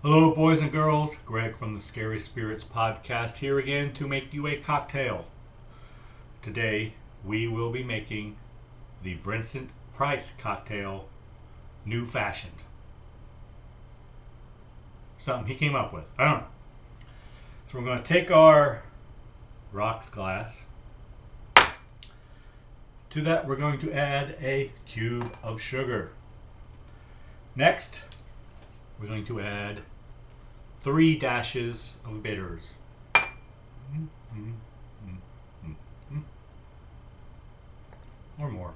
Hello, boys and girls. Greg from the Scary Spirits podcast here again to make you a cocktail. Today, we will be making the Vincent Price cocktail, new fashioned. Something he came up with. I don't know. So we're going to take our rocks glass. To that, we're going to add a cube of sugar. Next, we're going to add 3 dashes of bitters. Or more.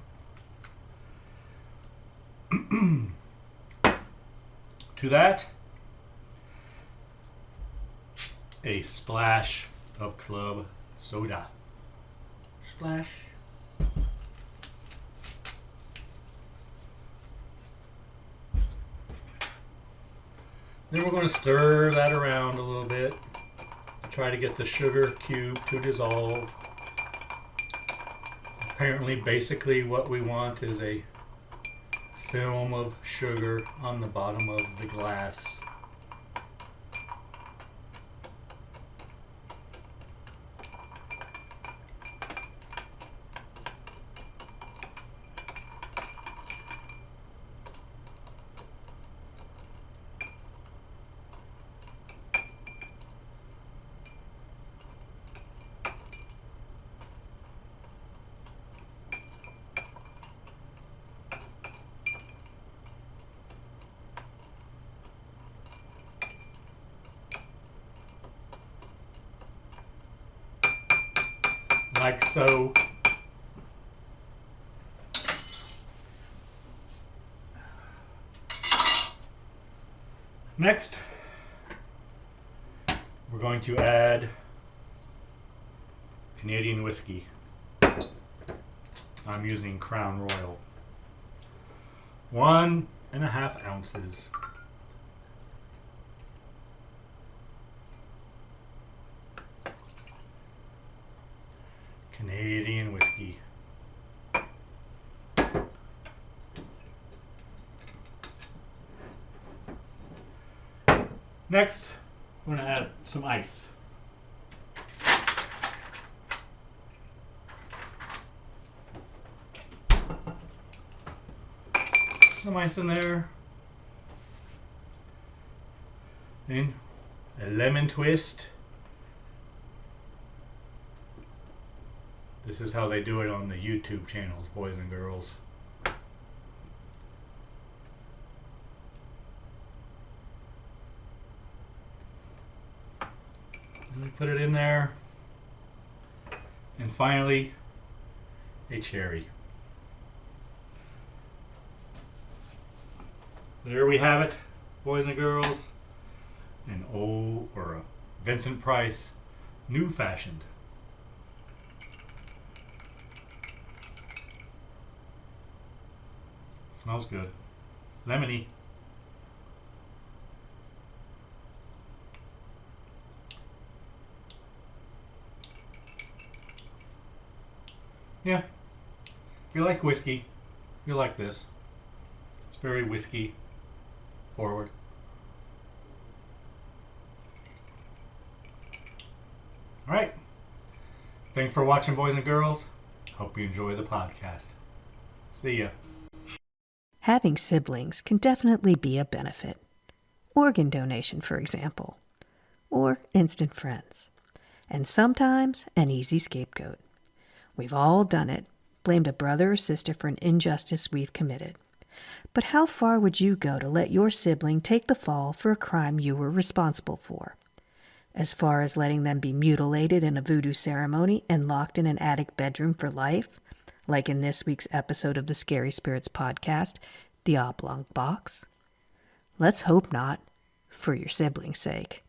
To that, a splash of club soda. Splash. Then we're going to stir that around a little bit to try to get the sugar cube to dissolve. Apparently, basically what we want is a film of sugar on the bottom of the glass. Like so. Next, we're going to add Canadian whiskey. I'm using Crown Royal. 1.5 ounces. Canadian whiskey. Next, we're going to add some ice. Some ice in there. Then a lemon twist. This is how they do it on the YouTube channels, boys and girls. And we put it in there. And finally, a cherry. There we have it, boys and girls. A Vincent Price, new fashioned. Smells good. Lemony. Yeah. If you like whiskey, you'll like this. It's very whiskey forward. Alright. Thanks for watching, boys and girls. Hope you enjoy the podcast. See ya. Having siblings can definitely be a benefit. Organ donation, for example. Or instant friends. And sometimes an easy scapegoat. We've all done it, blamed a brother or sister for an injustice we've committed. But how far would you go to let your sibling take the fall for a crime you were responsible for? As far as letting them be mutilated in a voodoo ceremony and locked in an attic bedroom for life? Like in this week's episode of the Scary Spirits podcast, The Oblong Box? Let's hope not, for your sibling's sake.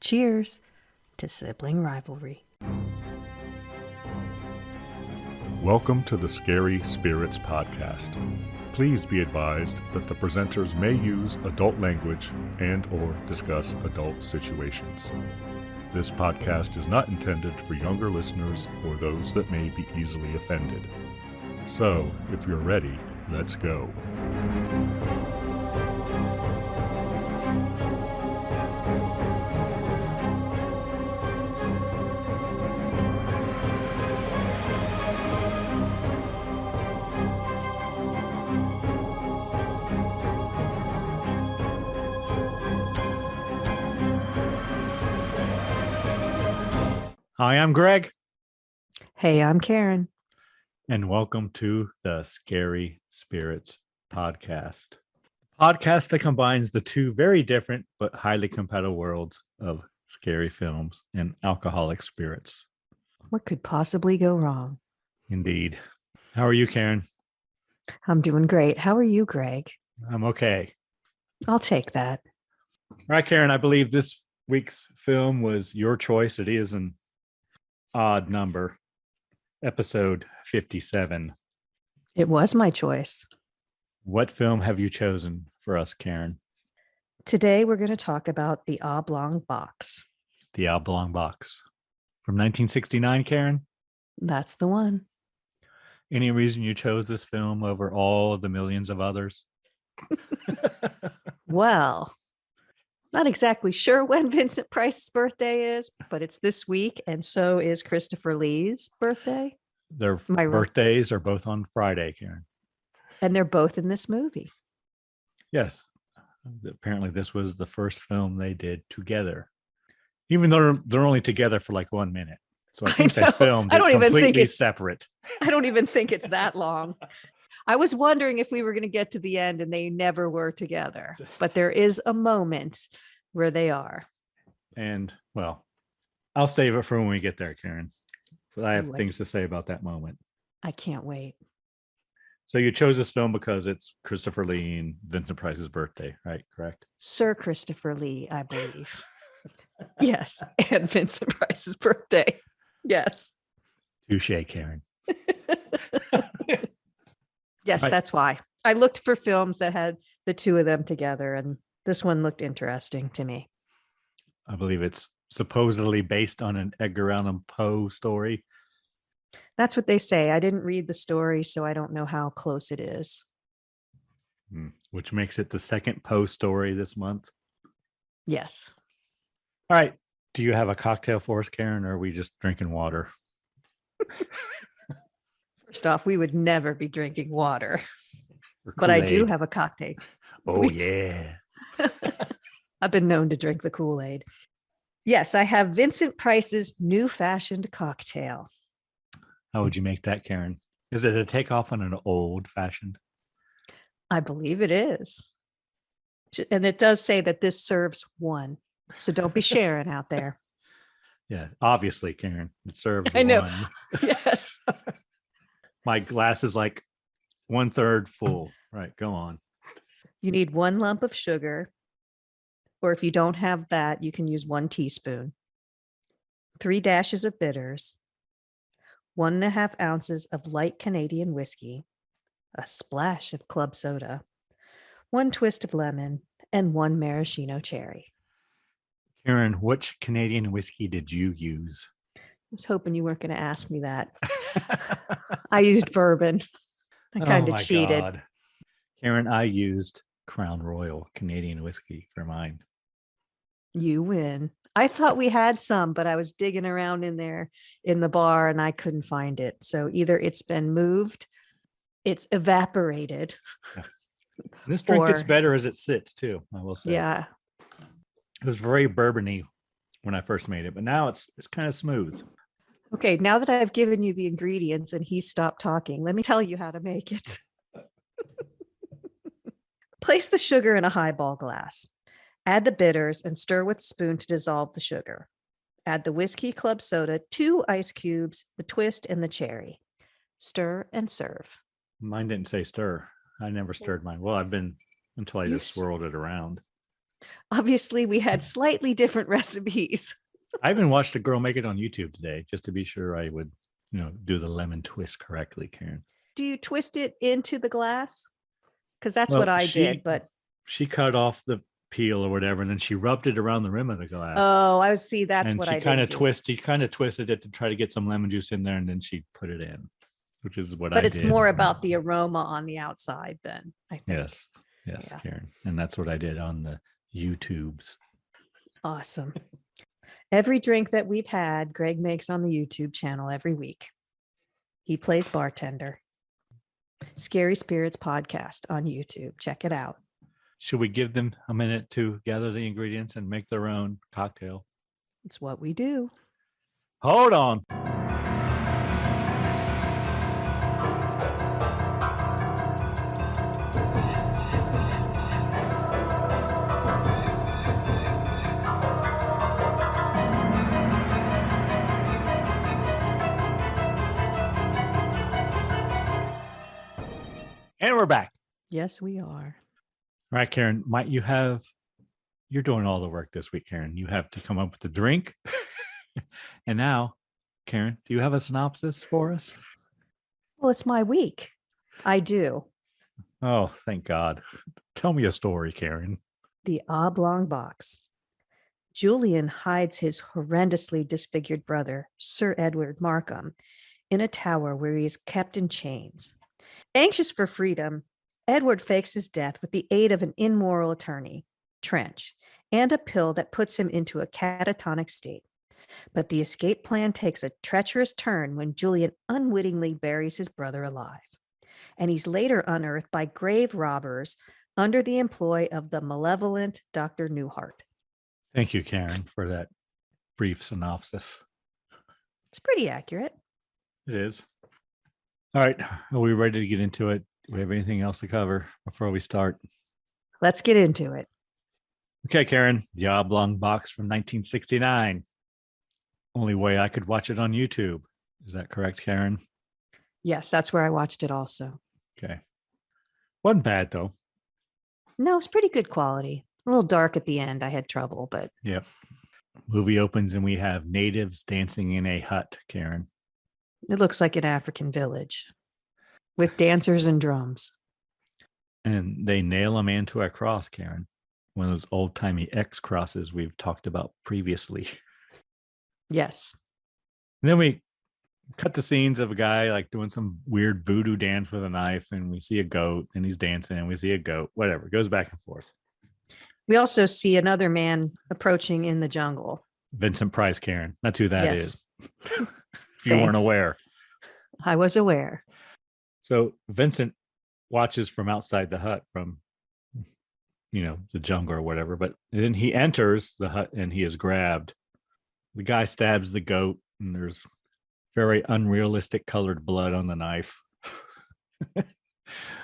Cheers to sibling rivalry. Welcome to the Scary Spirits podcast. Please be advised that the presenters may use adult language and or discuss adult situations. This podcast is not intended for younger listeners or those that may be easily offended. So, if you're ready, let's go. Hi, I'm Greg, Hey, I'm Karen. and welcome to the Scary Spirits podcast. Podcast that combines the two very different but highly compatible worlds of scary films and alcoholic spirits. What could possibly go wrong? Indeed. How are you, Karen? I'm doing great. How are you, Greg? I'm okay. I'll take that. All right, Karen, I believe this week's film was your choice. It is an odd number, episode 57. It was my choice. What film have you chosen for us, Karen? Today, we're going to talk about The Oblong Box. The Oblong Box. From 1969, Karen? That's the one. Any reason you chose this film over all of the millions of others? Well, not exactly sure when Vincent Price's birthday is, but it's this week, and so is Christopher Lee's birthday. Their Am I right? birthdays are both on Friday, Karen. And they're both in this movie. Yes. Apparently, this was the first film they did together, even though they're only together for like 1 minute. So I think they filmed it completely separate. I don't even think it's that long. I was wondering if we were going to get to the end and they never were together, but there is a moment where they are. And well, I'll save it for when we get there, Karen. But I have Ooh, things to say about that moment. I can't wait. So you chose this film because it's Christopher Lee and Vincent Price's birthday, right? Correct? Sir Christopher Lee, I believe. Yes. And Vincent Price's birthday. Yes. Touche, Karen. Yes, Right. That's why. I looked for films that had the two of them together, and this one looked interesting to me. I believe it's supposedly based on an Edgar Allan Poe story. That's what they say. I didn't read the story, so I don't know how close it is. Which makes it the second Poe story this month. Yes. All right. Do you have a cocktail for us, Karen, or are we just drinking water? First off, we would never be drinking water, Or but I do Kool-Aid? have a cocktail. Oh, yeah. I've been known to drink the Kool-Aid. Yes, I have Vincent Price's new fashioned cocktail. How would you make that, Karen? Is it a takeoff on an old fashioned? I believe it is. And it does say that this serves one. So don't be sharing out there. Yeah, obviously, Karen. It serves I know. one. Yes. My glass is like 1/3 full. Right, go on. You need 1 lump of sugar, or if you don't have that, you can use 1 teaspoon, 3 dashes of bitters, 1.5 ounces of light Canadian whiskey, a splash of club soda, 1 twist of lemon, and 1 maraschino cherry. Karen, which Canadian whiskey did you use? I was hoping you weren't going to ask me that. I used bourbon. I kind of cheated. God. Karen, I used Crown Royal Canadian whiskey for mine. You win. I thought we had some, but I was digging around in there in the bar and I couldn't find it. So either it's been moved, it's evaporated. This drink gets better as it sits too, I will say. Yeah. It was very bourbony when I first made it, but now it's kind of smooth. Okay, now that I've given you the ingredients and he stopped talking, let me tell you how to make it. Place the sugar in a highball glass. Add the bitters and stir with a spoon to dissolve the sugar. Add the whiskey, club soda, 2 ice cubes, the twist, and the cherry. Stir and serve. Mine didn't say stir. I never stirred mine. Well, I've been until I You just swirled it around. Obviously, we had slightly different recipes. I even watched a girl make it on YouTube today just to be sure I would, do the lemon twist correctly, Karen. Do you twist it into the glass? Because that's what I did, but she cut off the peel or whatever, and then she rubbed it around the rim of the glass. oh, I see. That's and what she I kind of did. She kind of twisted it to try to get some lemon juice in there, and then she put it in, which is what I did. But it's more about the aroma on the outside then, I think. Yes, yeah. Karen, and that's what I did on the YouTubes. Awesome. Every drink that we've had, Greg makes on the YouTube channel every week. He plays bartender. Scary Spirits podcast on YouTube. Check it out. Should we give them a minute to gather the ingredients and make their own cocktail? It's what we do. Hold on. And we're back. Yes, we are. All right, Karen, you're doing all the work this week, Karen. You have to come up with the drink. And now, Karen, do you have a synopsis for us? Well, it's my week. I do. Oh, thank God. Tell me a story, Karen. The Oblong Box. Julian hides his horrendously disfigured brother, Sir Edward Markham, in a tower where he is kept in chains. Anxious for freedom, Edward fakes his death with the aid of an immoral attorney, Trench, and a pill that puts him into a catatonic state. But the escape plan takes a treacherous turn when Julian unwittingly buries his brother alive. And he's later unearthed by grave robbers under the employ of the malevolent Dr. Neuhardt. Thank you, Karen, for that brief synopsis. It's pretty accurate. It is. All right. Are we ready to get into it? Do we have anything else to cover before we start? Let's get into it. Okay, Karen. The Oblong Box from 1969. Only way I could watch it on YouTube. Is that correct, Karen? Yes, that's where I watched it also. Okay. Wasn't bad, though. No, it's pretty good quality. A little dark at the end. I had trouble, but... Yep. Movie opens and we have natives dancing in a hut, Karen. It looks like an African village with dancers and drums. And they nail a man to a cross, Karen. One of those old-timey X crosses we've talked about previously. Yes. And then we cut the scenes of a guy like doing some weird voodoo dance with a knife, and we see a goat and he's dancing and we see a goat, whatever. It goes back and forth. We also see another man approaching in the jungle. Vincent Price, Karen. That's who that is. If you Thanks. weren't aware. I was aware. So Vincent watches from outside the hut from, the jungle or whatever. But then he enters the hut and he is grabbed. The guy stabs the goat and there's very unrealistic colored blood on the knife.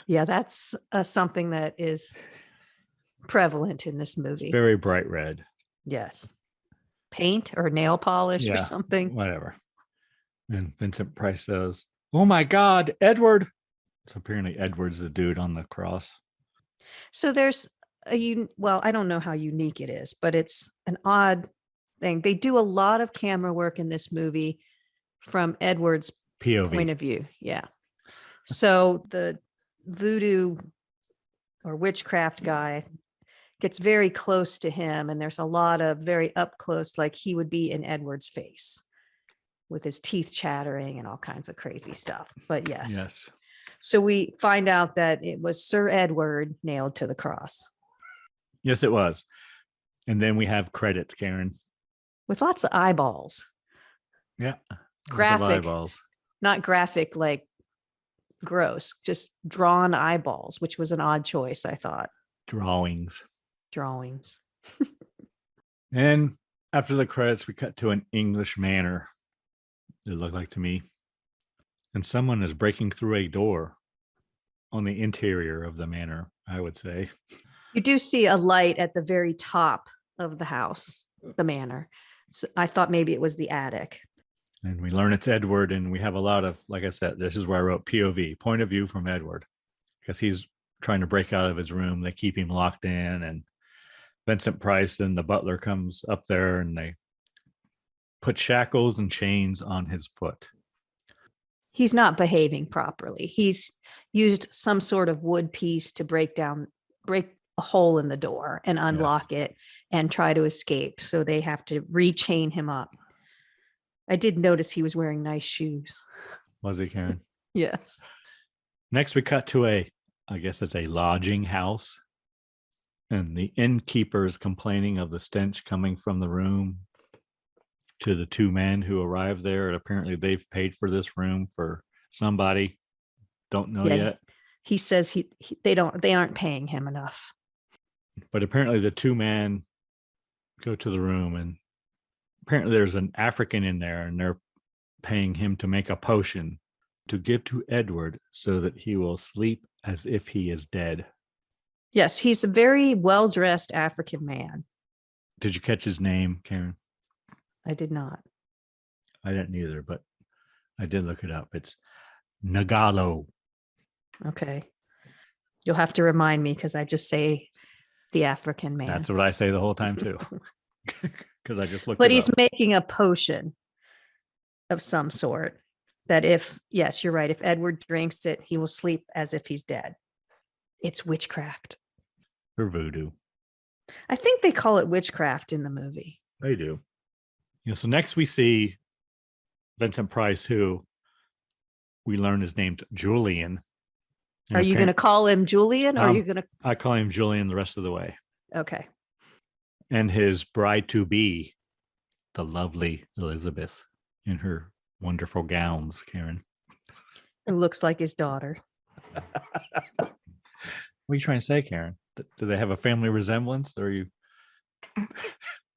Yeah, that's something that is prevalent in this movie. It's very bright red. Yes. Paint or nail polish or something. Whatever. And Vincent Price says, "Oh my God, Edward." So apparently Edward's the dude on the cross. So there's I don't know how unique it is, but it's an odd thing. They do a lot of camera work in this movie from Edward's POV point of view. Yeah. So the voodoo or witchcraft guy gets very close to him, and there's a lot of very up close, like he would be in Edward's face with his teeth chattering and all kinds of crazy stuff. But yes. So we find out that it was Sir Edward nailed to the cross. Yes, it was. And then we have credits, Karen. With lots of eyeballs. Yeah. Graphic. Eyeballs. Not graphic like gross, just drawn eyeballs, which was an odd choice, I thought. Drawings. And after the credits, we cut to an English manor. It looked like to me. And someone is breaking through a door on the interior of the manor, I would say. You do see a light at the very top of the house, the manor. So I thought maybe it was the attic. And we learn it's Edward, and we have a lot of, like I said, this is where I wrote POV, point of view from Edward, because he's trying to break out of his room. They keep him locked in, and Vincent Price and the butler comes up there and they put shackles and chains on his foot. He's not behaving properly. He's used some sort of wood piece to break a hole in the door and unlock it and try to escape. So they have to rechain him up. I did notice he was wearing nice shoes. Was he, Karen? Yes. Next, we cut to I guess it's a lodging house. And the innkeeper is complaining of the stench coming from the room to the two men who arrived there. And apparently they've paid for this room for somebody. Don't know yet. He says they aren't paying him enough. But apparently the two men go to the room, and apparently there's an African in there, and they're paying him to make a potion to give to Edward so that he will sleep as if he is dead. Yes, he's a very well-dressed African man. Did you catch his name, Karen? I did not. I didn't either, but I did look it up. It's Nagalo. Okay. You'll have to remind me because I just say the African man. That's what I say the whole time too. Because I just looked But it he's up. making a potion of some sort that yes, you're right. If Edward drinks it, he will sleep as if he's dead. It's witchcraft. Or voodoo. I think they call it witchcraft in the movie. They do. So next we see Vincent Price, who we learn is named Julian. And are you going to call him Julian or are you going to? I call him Julian the rest of the way. Okay. And his bride-to-be, the lovely Elizabeth, in her wonderful gowns, Karen. It looks like his daughter. What are you trying to say, Karen? Do they have a family resemblance? Or are you... Is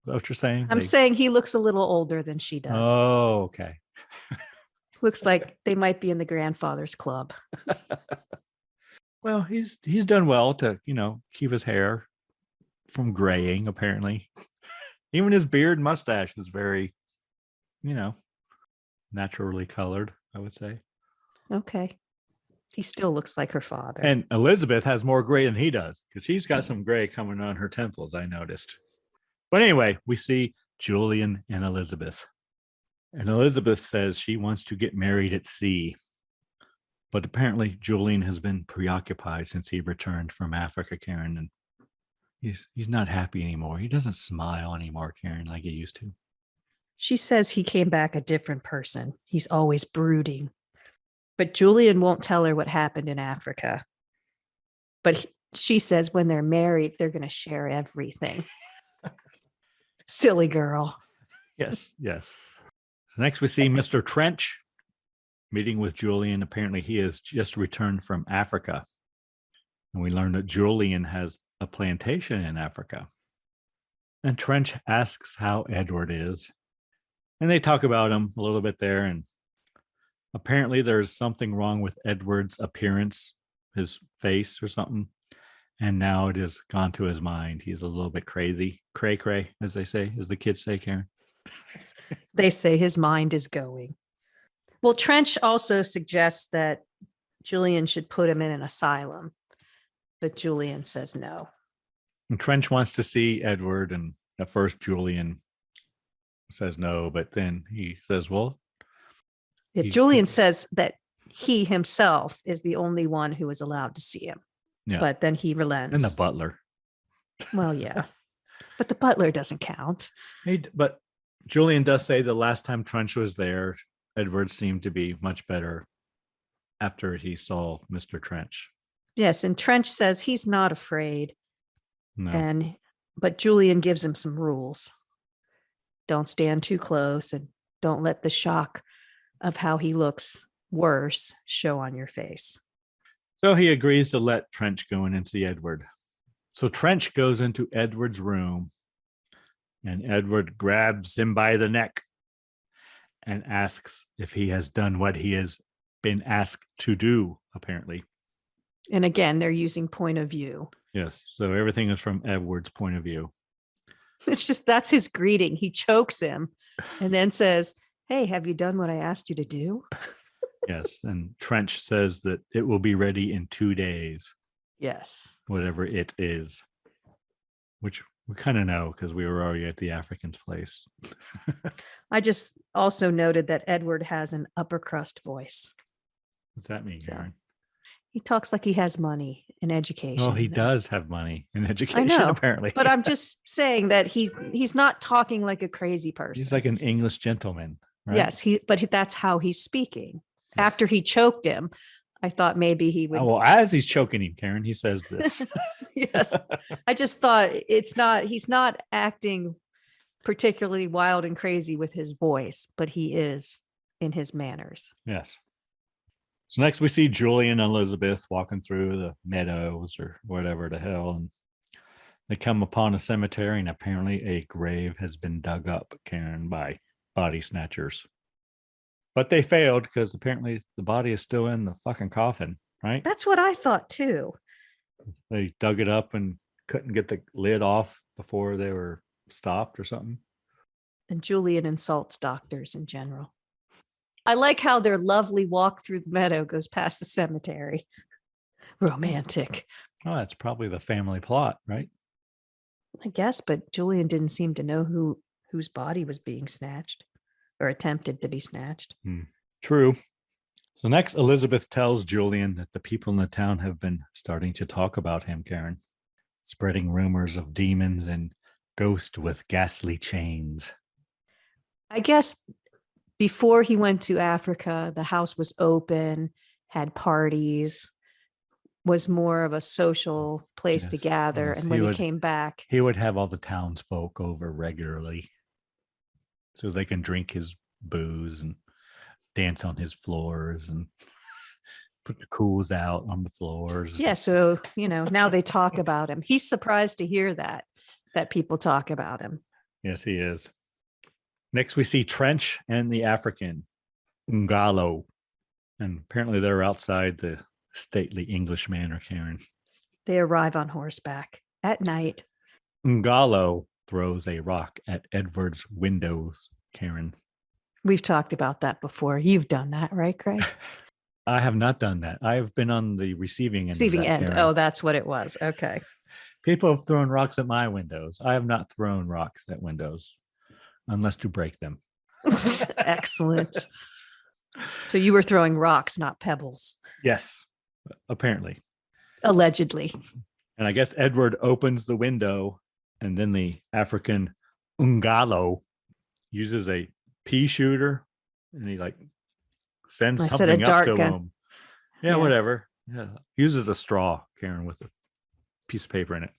that what you're saying? I'm saying he looks a little older than she does. Oh, okay. Looks like they might be in the grandfather's club. Well, he's done well to, keep his hair from graying, apparently. Even his beard and mustache is very, naturally colored, I would say. Okay. He still looks like her father. And Elizabeth has more gray than he does, because she's got some gray coming on her temples, I noticed. But anyway, we see Julian and Elizabeth. And Elizabeth says she wants to get married at sea. But apparently Julian has been preoccupied since he returned from Africa, Karen. And he's not happy anymore. He doesn't smile anymore, Karen, like he used to. She says he came back a different person. He's always brooding. But Julian won't tell her what happened in Africa. But she says when they're married, they're going to share everything. Silly girl. Yes. So next we see Mr. Trench meeting with Julian. Apparently he has just returned from Africa. And we learn that Julian has a plantation in Africa. And Trench asks how Edward is. And they talk about him a little bit there. And apparently there's something wrong with Edward's appearance, his face or something. And now it has gone to his mind. He's a little bit crazy. Cray, as they say, as the kids say, Karen. They say his mind is going. Well, Trench also suggests that Julian should put him in an asylum. But Julian says no. And Trench wants to see Edward. And at first Julian says no. But then he says, well. Julian says that he himself is the only one who is allowed to see him. Yeah. But then he relents. And the butler. Well, yeah. But the butler doesn't count. But Julian does say the last time Trench was there, Edward seemed to be much better after he saw Mr. Trench. Yes, and Trench says he's not afraid. No. But Julian gives him some rules. Don't stand too close and don't let the shock of how he looks worse show on your face. So he agrees to let Trench go in and see Edward. So Trench goes into Edward's room and Edward grabs him by the neck and asks if he has done what he has been asked to do, apparently. And again, they're using point of view. Yes. So everything is from Edward's point of view. It's just, that's his greeting. He chokes him and then says, hey, have you done what I asked you to do? Yes. And Trench says that it will be ready in 2 days. Yes. Whatever it is. Which we kind of know because we were already at the African's place. I just also noted that Edward has an upper crust voice. What's that mean, Karen? He talks like he has money and education. Well, he does have money and education, I know, apparently. But I'm just saying that he's not talking like a crazy person. He's like an English gentleman, right? Yes, but that's how he's speaking. Yes. After he choked him, I thought maybe he would. Oh, well, as he's choking him, Karen, he says this. Yes. I just thought he's not acting particularly wild and crazy with his voice, but he is in his manners. Yes. So next we see Julian and Elizabeth walking through the meadows or whatever the hell. And They come upon a cemetery, and apparently a grave has been dug up, Karen, by body snatchers. But they failed because apparently the body is still in the fucking coffin, right? That's what I thought too. They dug it up and couldn't get the lid off before they were stopped or something. And Julian insults doctors in general. I like how their lovely walk through the meadow goes past the cemetery. Romantic. Oh, that's probably the family plot, right? I guess, but Julian didn't seem to know whose body was being snatched or attempted to be snatched. True. So next, Elizabeth tells Julian that the people in the town have been starting to talk about him, Karen, spreading rumors of demons and ghosts with ghastly chains. I guess before he went to Africa, the house was open, had parties, was more of a social place to gather. And when he came back, he would have all the townsfolk over regularly so they can drink his booze and dance on his floors and put the cools out on the floors. Yeah. So, now they talk about him. He's surprised to hear that people talk about him. Yes, he is. Next, we see Trench and the African, Ngalo. And apparently they're outside the stately English manor, Karen. They arrive on horseback at night. Ngalo throws a rock at Edward's windows, Karen. We've talked about that before. You've done that, right, Craig? I have not done that. I have been on the receiving end. Karen. Oh, that's what it was. Okay. People have thrown rocks at my windows. I have not thrown rocks at windows unless to break them. Excellent. So you were throwing rocks, not pebbles. Yes, apparently. Allegedly. And I guess Edward opens the window, and then the African Ngalo uses a pea shooter, and he sends something up to him. Yeah, whatever. Yeah, uses a straw, Karen, with a piece of paper in it.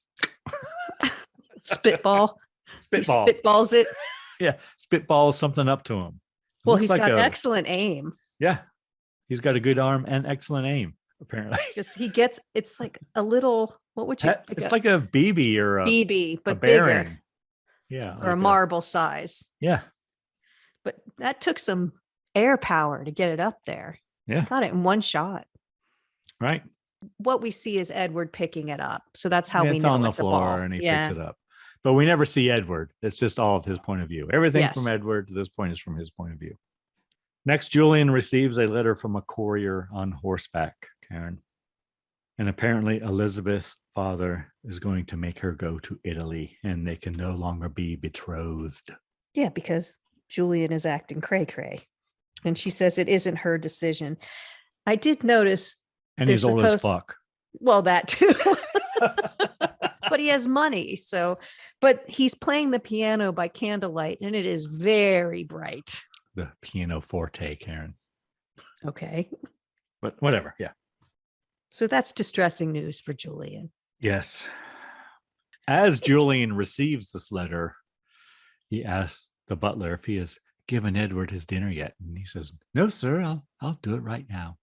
Spitball. He spitballs it. Yeah, spitballs something up to him. Well, he's got excellent aim. Yeah, he's got a good arm and excellent aim, apparently. Because it's like a little, what would you? It's like a BB or a BB, but bigger. Yeah, or a marble size. Yeah, but that took some air power to get it up there. Yeah, got it in one shot. Right. What we see is Edward picking it up, so that's how we know on the it's floor, a ball. And he picks it up. But we never see Edward. It's just all of his point of view. Everything from Edward to this point is from his point of view. Next, Julian receives a letter from a courier on horseback, Karen. And apparently Elizabeth's father is going to make her go to Italy, and they can no longer be betrothed. Yeah, because Julian is acting cray-cray. And she says it isn't her decision. I did notice. And he's old as fuck. Well, that too. But he has money. But he's playing the piano by candlelight, and it is very bright. The piano forte, Karen. Okay. But whatever. Yeah. So that's distressing news for Julian. Yes. As Julian receives this letter, he asks the butler if he has given Edward his dinner yet. And he says, "No, sir, I'll do it right now."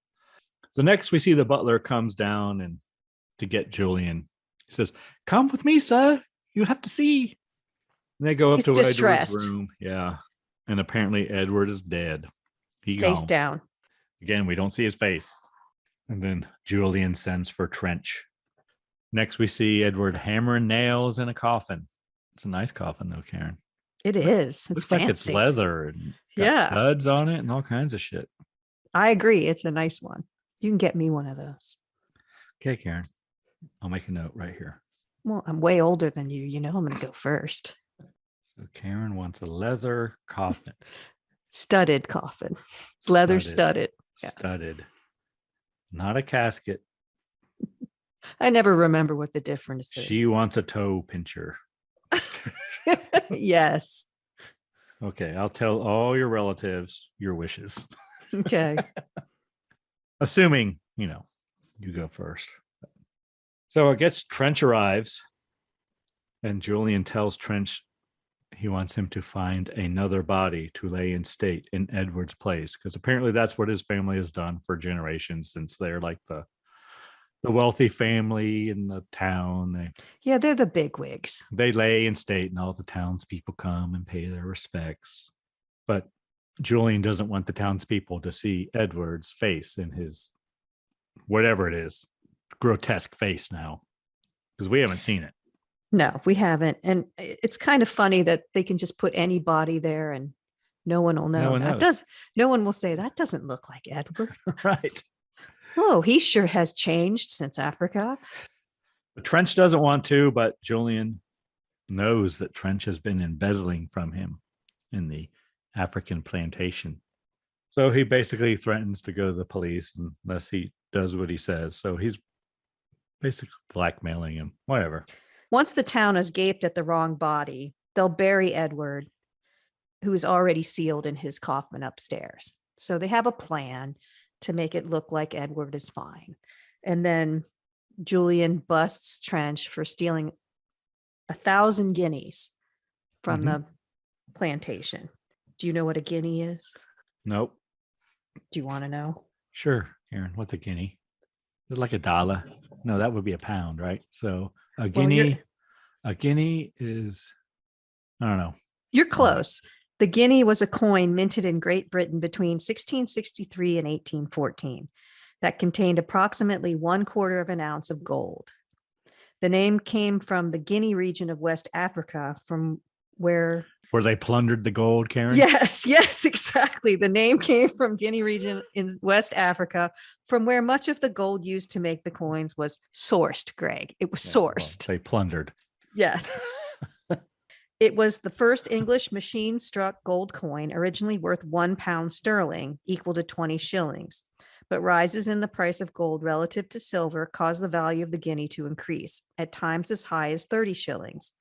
So next we see the butler comes down and to get Julian. He says, "Come with me, sir. You have to see." And they go up to Edward's room. Yeah. And apparently Edward is dead. Face down. Again, we don't see his face. And then Julian sends for Trench. Next, we see Edward hammering nails in a coffin. It's a nice coffin, though, Karen. It is. It's looks fancy. Like it's leather and got studs on it and all kinds of shit. I agree. It's a nice one. You can get me one of those. Okay, Karen. I'll make a note right here. Well, I'm way older than you. You know I'm going to go first. So Karen wants a leather coffin. Studded coffin. Leather studded. Yeah. Studded. Not a casket. I never remember what the difference is. She wants a toe pincher. Yes. Okay, I'll tell all your relatives your wishes. Okay. Assuming, you go first. So I guess Trench arrives, and Julian tells Trench he wants him to find another body to lay in state in Edward's place, because apparently that's what his family has done for generations, since they're like the the wealthy family in the town. Yeah, they're the bigwigs. They lay in state, and all the townspeople come and pay their respects. But Julian doesn't want the townspeople to see Edward's face in his whatever it is, grotesque face now, because we haven't seen it. No, we haven't. And it's kind of funny that they can just put any body there and no one will know. No one will say that doesn't look like Edward. Right. Oh, he sure has changed since Africa. But Trench doesn't want to, but Julian knows that Trench has been embezzling from him in the African plantation. So he basically threatens to go to the police unless he does what he says. So he's basically blackmailing him, whatever. Once the town has gaped at the wrong body, they'll bury Edward, who is already sealed in his coffin upstairs. So they have a plan to make it look like Edward is fine. And then Julian busts Trench for stealing 1,000 guineas from the plantation. Do you know what a guinea is? Nope. Do you want to know? Sure, Karen. What's a guinea? Is it like $1? No, that would be a pound, right? So a guinea is, I don't know. You're close. The guinea was a coin minted in Great Britain between 1663 and 1814 that contained approximately 1/4 of an ounce of gold. The name came from the Guinea region of West Africa, from where they plundered the gold, Karen? Yes, exactly. The name came from Guinea region in West Africa, from where much of the gold used to make the coins was sourced, Greg. It was sourced. Well, they plundered. Yes. It was the first English machine-struck gold coin, originally worth £1 sterling, equal to 20 shillings. But rises in the price of gold relative to silver caused the value of the guinea to increase, at times as high as 30 shillings.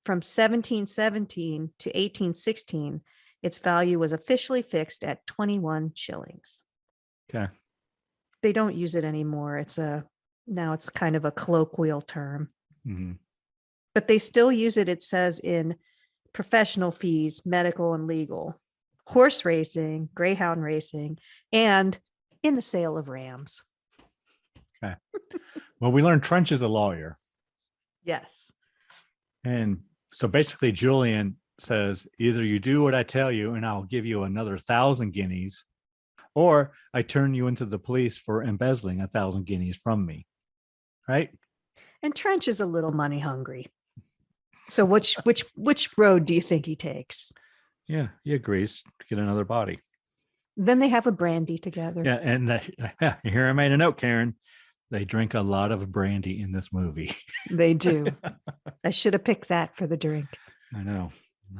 From 1717 to 1816, its value was officially fixed at 21 shillings. Okay. They don't use it anymore. Now it's kind of a colloquial term. Mm-hmm. But they still use it, it says, in professional fees, medical and legal, horse racing, greyhound racing, and in the sale of rams. Okay. Well, we learned Trench is a lawyer. Yes. And so basically Julian says, either you do what I tell you and I'll give you another 1,000 guineas, or I turn you into the police for embezzling 1,000 guineas from me. Right? And Trench is a little money hungry. So which road do you think he takes? Yeah, he agrees to get another body. Then they have a brandy together. Yeah, and here I made a note, Karen. They drink a lot of brandy in this movie. They do. I should have picked that for the drink. I know.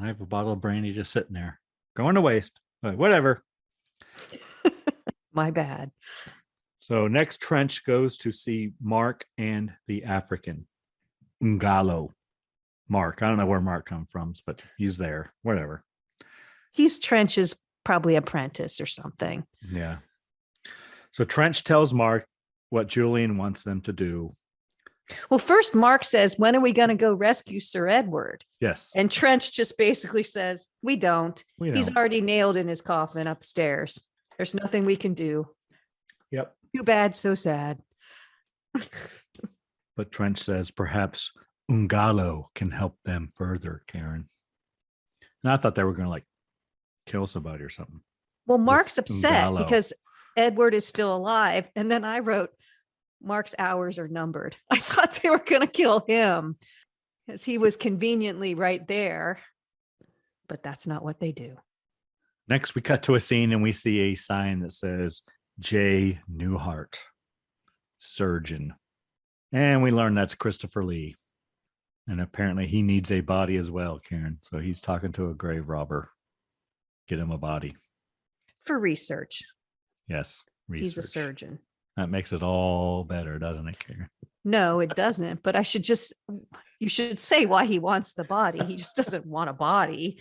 I have a bottle of brandy just sitting there, going to waste, but whatever. My bad. So next, Trench goes to see Mark and the African. Ngalo. Mark. I don't know where Mark comes from, but he's there. Whatever. He's Trench's probably apprentice or something. Yeah. So Trench tells Mark what Julian wants them to do. Well, first Mark says, when are we going to go rescue Sir Edward? Yes. And Trench just basically says, we don't. He's already nailed in his coffin upstairs. There's nothing we can do. Yep. Too bad, so sad. But Trench says perhaps Ngalo can help them further, Karen. And I thought they were going to kill somebody or something. Well, Mark's upset because Edward is still alive. And then I wrote, Mark's hours are numbered. I thought they were going to kill him because he was conveniently right there. But that's not what they do. Next, we cut to a scene and we see a sign that says J. Neuhardt, surgeon. And we learn that's Christopher Lee. And apparently he needs a body as well, Karen. So he's talking to a grave robber. Get him a body. For research. Yes, research. He's a surgeon. That makes it all better, doesn't it, Karen? No, it doesn't. But you should say why he wants the body. He just doesn't want a body.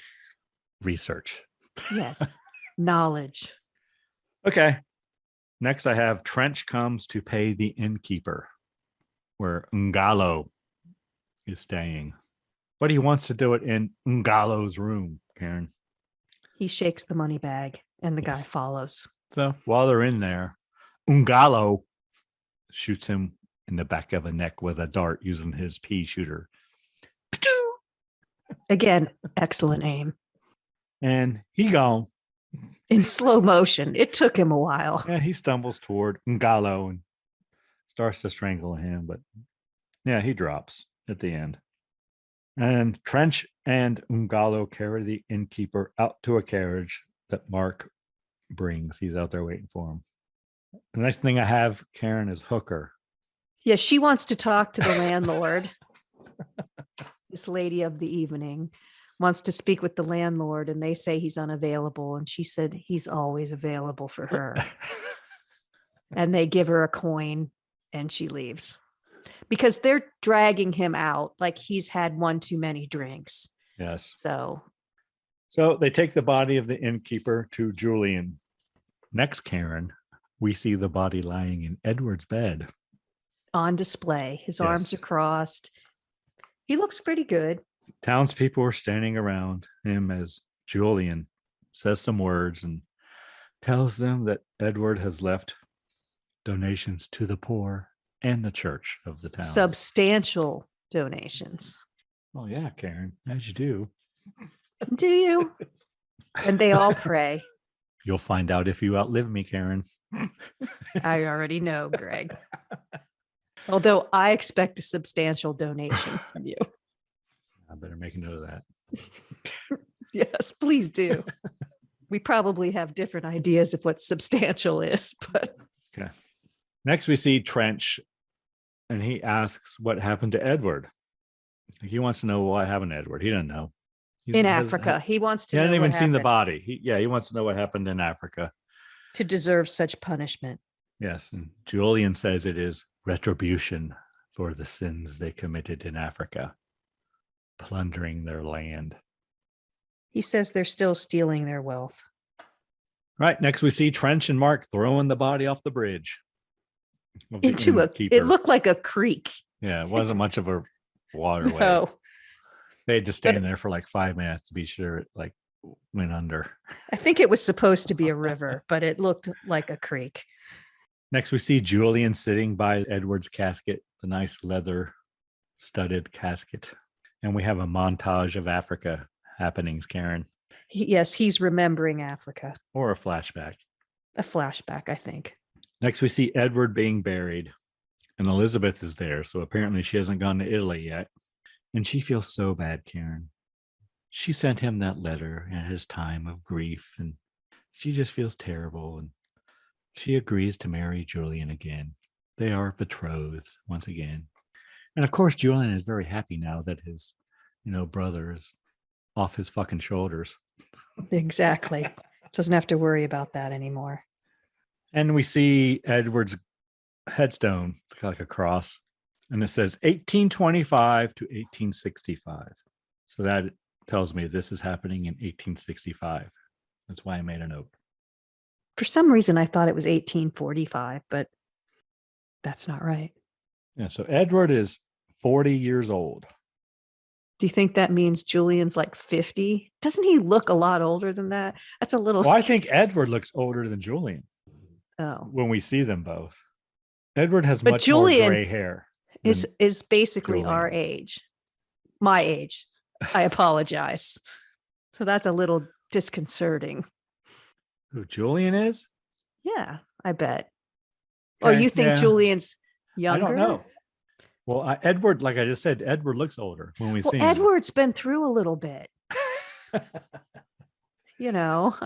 Research. Yes. Knowledge. Okay. Next, I have Trench comes to pay the innkeeper where Ngalo is staying. But he wants to do it in Ngalo's room, Karen. He shakes the money bag and the guy follows. So while they're in there, Ngalo shoots him in the back of a neck with a dart using his pea shooter. Again, excellent aim. And he gone. In slow motion. It took him a while. Yeah, he stumbles toward Ngalo and starts to strangle him, but yeah, he drops at the end. And Trench and Ngalo carry the innkeeper out to a carriage that Mark brings. He's out there waiting for him. The next thing I have, Karen, is Hooker. Yeah, she wants to talk to the landlord. This lady of the evening wants to speak with the landlord, and they say he's unavailable. And she said he's always available for her. And they give her a coin and she leaves because they're dragging him out like he's had one too many drinks. Yes. So they take the body of the innkeeper to Julian. Next, Karen, we see the body lying in Edward's bed. On display. His arms are crossed. He looks pretty good. Townspeople are standing around him as Julian says some words and tells them that Edward has left donations to the poor and the church of the town. Substantial donations. Oh, yeah, Karen, as you do. Do you? And they all pray. You'll find out if you outlive me, Karen. I already know, Greg. Although I expect a substantial donation from you. I better make a note of that. Yes, please do. We probably have different ideas of what substantial is, but okay. Next, we see Trench, and he asks what happened to Edward. He wants to know what happened to Edward. He doesn't know. In Africa, he wants to. He know hasn't even what seen the happened body. He wants to know what happened in Africa to deserve such punishment. Yes, and Julian says it is retribution for the sins they committed in Africa, plundering their land. He says they're still stealing their wealth. Right. Next, we see Trench and Mark throwing the body off the bridge. Into it looked like a creek. Yeah, it wasn't much of a waterway. No. They had to stand there for like 5 minutes to be sure it like went under. I think it was supposed to be a river, but it looked like a creek. Next, we see Julian sitting by Edward's casket, the nice leather studded casket. And we have a montage of Africa happenings, Karen. Yes, he's remembering Africa. Or a flashback. A flashback, I think. Next, we see Edward being buried. And Elizabeth is there. So apparently she hasn't gone to Italy yet. And she feels so bad, Karen. She sent him that letter at his time of grief. And she just feels terrible. And she agrees to marry Julian again. They are betrothed once again. And of course, Julian is very happy now that his, brother is off his fucking shoulders. Exactly. Doesn't have to worry about that anymore. And we see Edward's headstone, it's like a cross, and it says 1825 to 1865. So that tells me this is happening in 1865. That's why I made a note. For some reason, I thought it was 1845, but that's not right. Yeah, so Edward is 40 years old. Do you think that means Julian's like 50? Doesn't he look a lot older than that? That's a little... Well, I think Edward looks older than Julian. Oh. When we see them both. Edward has but much Julian more gray hair. Is basically Julian. Our age. My age. I apologize. So that's a little disconcerting. Who Julian is? Yeah, I bet. Okay, Or you think Julian's younger? I don't know. Well, Edward, like I just said, Edward looks older when we see him. Edward's been through a little bit. I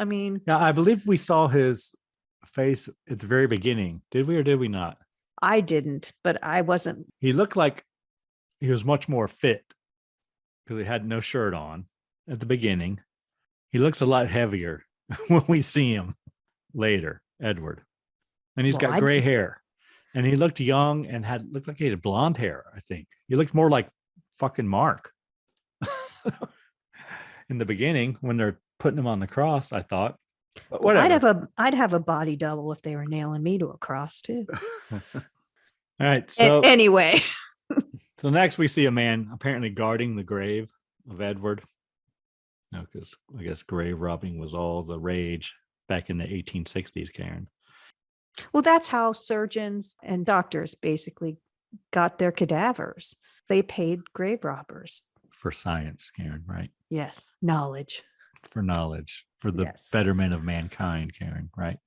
mean. Yeah, I believe we saw his face at the very beginning. Did we or did we not? I didn't, but I wasn't. He looked like he was much more fit because he had no shirt on at the beginning. He looks a lot heavier when we see him later, Edward. And he's got gray hair. And he looked young and looked like he had blonde hair, I think. He looked more like fucking Mark. In the beginning, when they're putting him on the cross, I thought. But whatever. I'd have a body double if they were nailing me to a cross too. All right. So anyway. So next we see a man apparently guarding the grave of Edward. Because I guess grave robbing was all the rage back in the 1860s, Karen. Well, that's how surgeons and doctors basically got their cadavers. They paid grave robbers. For science, Karen, right? Yes. Knowledge. For knowledge, for the Yes. betterment of mankind, Karen, right?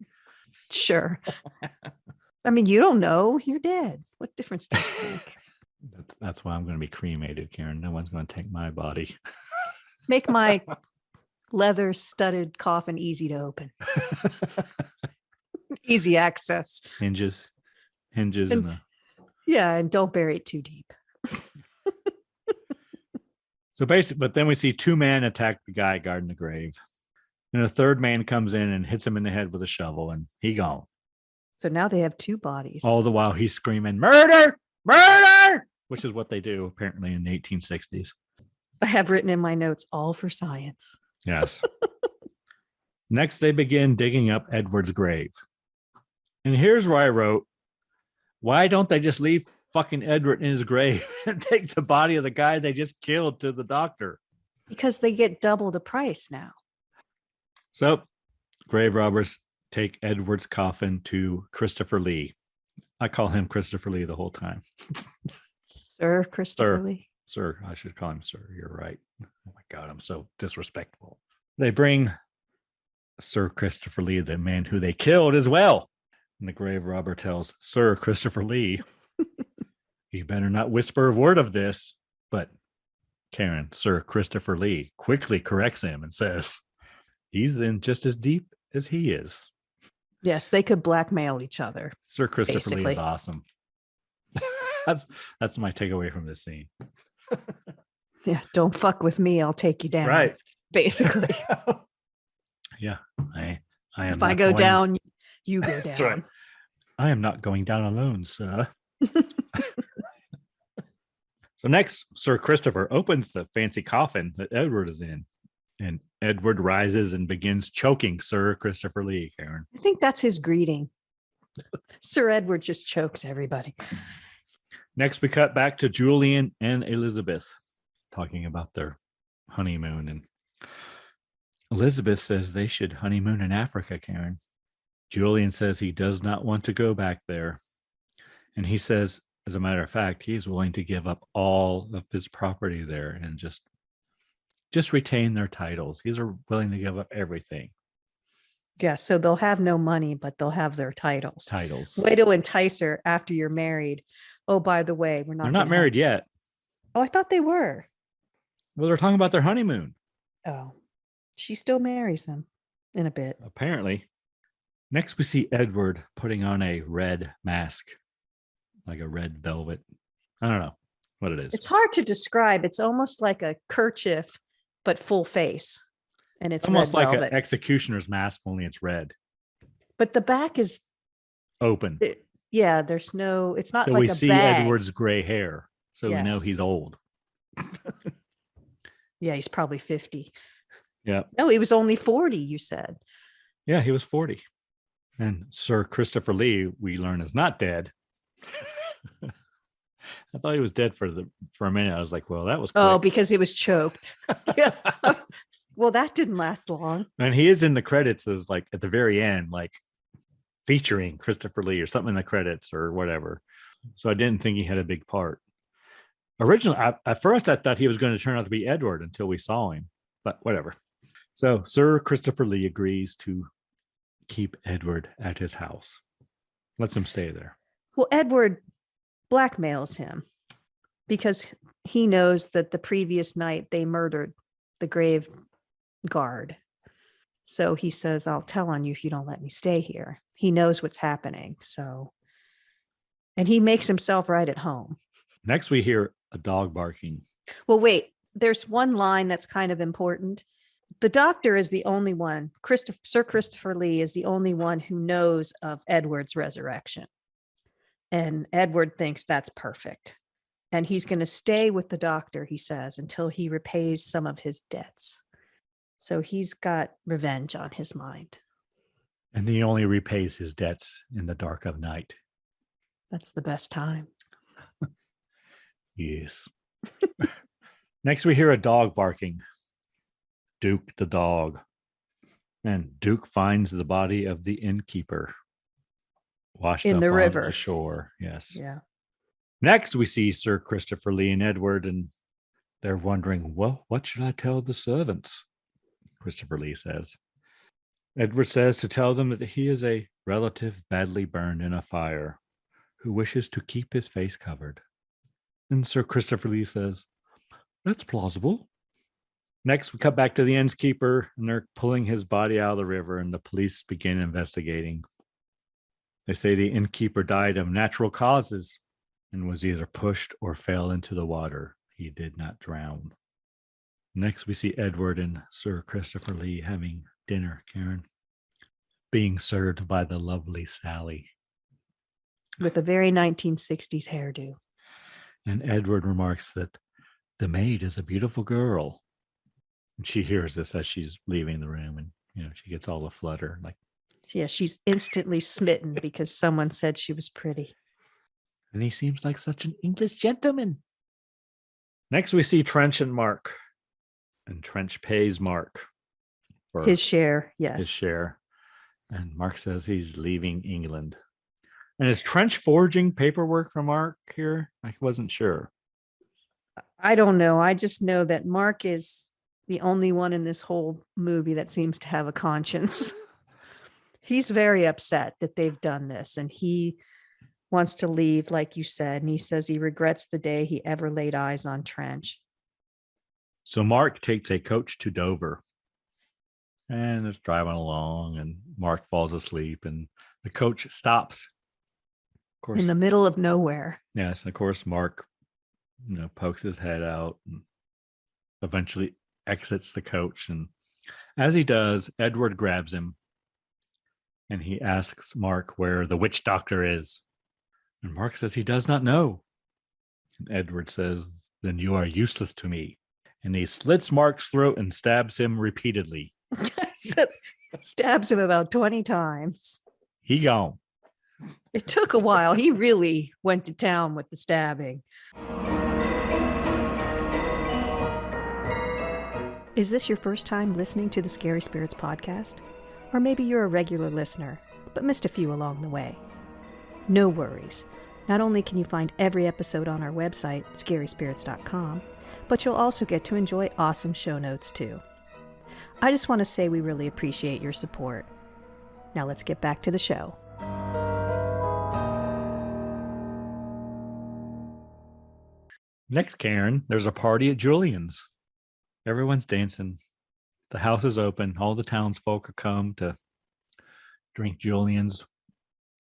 Sure. I mean, you don't know. You're dead. What difference does it make? That's why I'm going to be cremated, Karen. No one's going to take my body. Make my leather studded coffin easy to open. Easy access. Hinges And- and the... Yeah, and don't bury it too deep. So basically, but then we see two men attack the guy guarding the grave. And a third man comes in and hits him in the head with a shovel, and he gone. So now they have two bodies. All the while he's screaming, "Murder! Murder!" Which is what they do apparently in the 1860s. I have written in my notes, all for science. Yes. Next, they begin digging up Edward's grave. And here's where I wrote, why don't they just leave fucking Edward in his grave and take the body of the guy they just killed to the doctor? Because they get double the price now. So, grave robbers take Edward's coffin to Christopher Lee. I call him Christopher Lee the whole time. Sir Christopher Sir. Lee. Sir, I should call him sir. You're right. Oh my God, I'm so disrespectful. They bring Sir Christopher Lee, the man who they killed, as well. And the grave robber tells Sir Christopher Lee, you better not whisper a word of this. But Karen, Sir Christopher Lee, quickly corrects him and says, he's in just as deep as he is. Yes, they could blackmail each other. Sir Christopher Lee is Basically. awesome. That's my takeaway from this scene. Yeah, don't fuck with me. I'll take you down. Right. Basically. Yeah. I am If I not go going- down, you go down. That's right. I am not going down alone, sir. So next, Sir Christopher opens the fancy coffin that Edward is in, and Edward rises and begins choking Sir Christopher Lee, Karen. I think that's his greeting. Sir Edward just chokes everybody. Next, we cut back to Julian and Elizabeth talking about their honeymoon. And Elizabeth says they should honeymoon in Africa, Karen. Julian says he does not want to go back there. And he says, as a matter of fact, he's willing to give up all of his property there and just retain their titles. He's willing to give up everything. Yeah, so they'll have no money, but they'll have their titles. Titles. Way to entice her after you're married. Oh, by the way, we're not. They're not gonna married yet. Oh, I thought they were. Well, they're talking about their honeymoon, Oh, she still marries him in a bit. apparently. Next, we see Edward putting on a red mask, like a red velvet. I don't know what it is. It's hard to describe. It's almost like a kerchief, but full face. And it's almost red like velvet. an executioner's mask, only it's red. But the back is, Open. yeah, there's no, it's not So like we a see bag. Edward's gray hair. So we know Yes. he's old. Yeah, he's probably 50. Yeah. No, he was only 40, you said. Yeah, he was 40. And Sir Christopher Lee, we learn, is not dead. I thought he was dead for a minute. I was like, well, that was quick. Oh, because he was choked. Yeah. Well, that didn't last long. And he is in the credits as like at the very end, like featuring Christopher Lee or something in the credits or whatever. So I didn't think he had a big part. Originally, at first, I thought he was going to turn out to be Edward until we saw him, but whatever. So Sir Christopher Lee agrees to keep Edward at his house. Lets him stay there. Well, Edward blackmails him because he knows that the previous night they murdered the grave guard. So he says, I'll tell on you if you don't let me stay here. He knows what's happening. So, and he makes himself right at home. Next, we hear a dog barking. Well, wait, there's one line that's kind of important. The doctor is the only one, Sir Christopher Lee is the only one who knows of Edward's resurrection. And Edward thinks that's perfect. And he's going to stay with the doctor, he says, until he repays some of his debts. So he's got revenge on his mind. And he only repays his debts in the dark of night. That's the best time. Yes. Next, we hear a dog barking. Duke the dog. And Duke finds the body of the innkeeper washed In up the on river. the shore. Yes. Yeah. Next, we see Sir Christopher Lee and Edward, and they're wondering, well, what should I tell the servants? Christopher Lee says. Edward says to tell them that he is a relative badly burned in a fire who wishes to keep his face covered. And Sir Christopher Lee says, that's plausible. Next, we cut back to the innkeeper, and they're pulling his body out of the river, and the police begin investigating. They say the innkeeper died of natural causes and was either pushed or fell into the water. He did not drown. Next, we see Edward and Sir Christopher Lee having dinner, Karen, being served by the lovely Sally. With a very 1960s hairdo. And Edward remarks that the maid is a beautiful girl. And she hears this as she's leaving the room, and she gets all a flutter. Like, yeah, she's instantly smitten because someone said she was pretty. And he seems like such an English gentleman. Next, we see Trench and Mark. And Trench pays Mark for his share, yes. His share. And Mark says he's leaving England. And is Trench forging paperwork for Mark here? I wasn't sure. I don't know. I just know that Mark is the only one in this whole movie that seems to have a conscience. He's very upset that they've done this, and he wants to leave, like you said, and he says he regrets the day he ever laid eyes on Trench. So Mark takes a coach to Dover, and it's driving along, and Mark falls asleep, and the coach stops. Of course, in the middle of nowhere. Yes, of course, Mark, pokes his head out and eventually exits the coach. And as he does, Edward grabs him, and he asks Mark where the witch doctor is. And Mark says he does not know. And Edward says, then you are useless to me. And he slits Mark's throat and stabs him repeatedly. Stabs him about 20 times. He gone. It took a while. He really went to town with the stabbing. Is this your first time listening to the Scary Spirits podcast? Or maybe you're a regular listener, but missed a few along the way. No worries. Not only can you find every episode on our website, scaryspirits.com, but you'll also get to enjoy awesome show notes too. I just want to say we really appreciate your support. Now let's get back to the show. Next, Karen, there's a party at Julian's. Everyone's dancing. The house is open. All the townsfolk are come to drink Julian's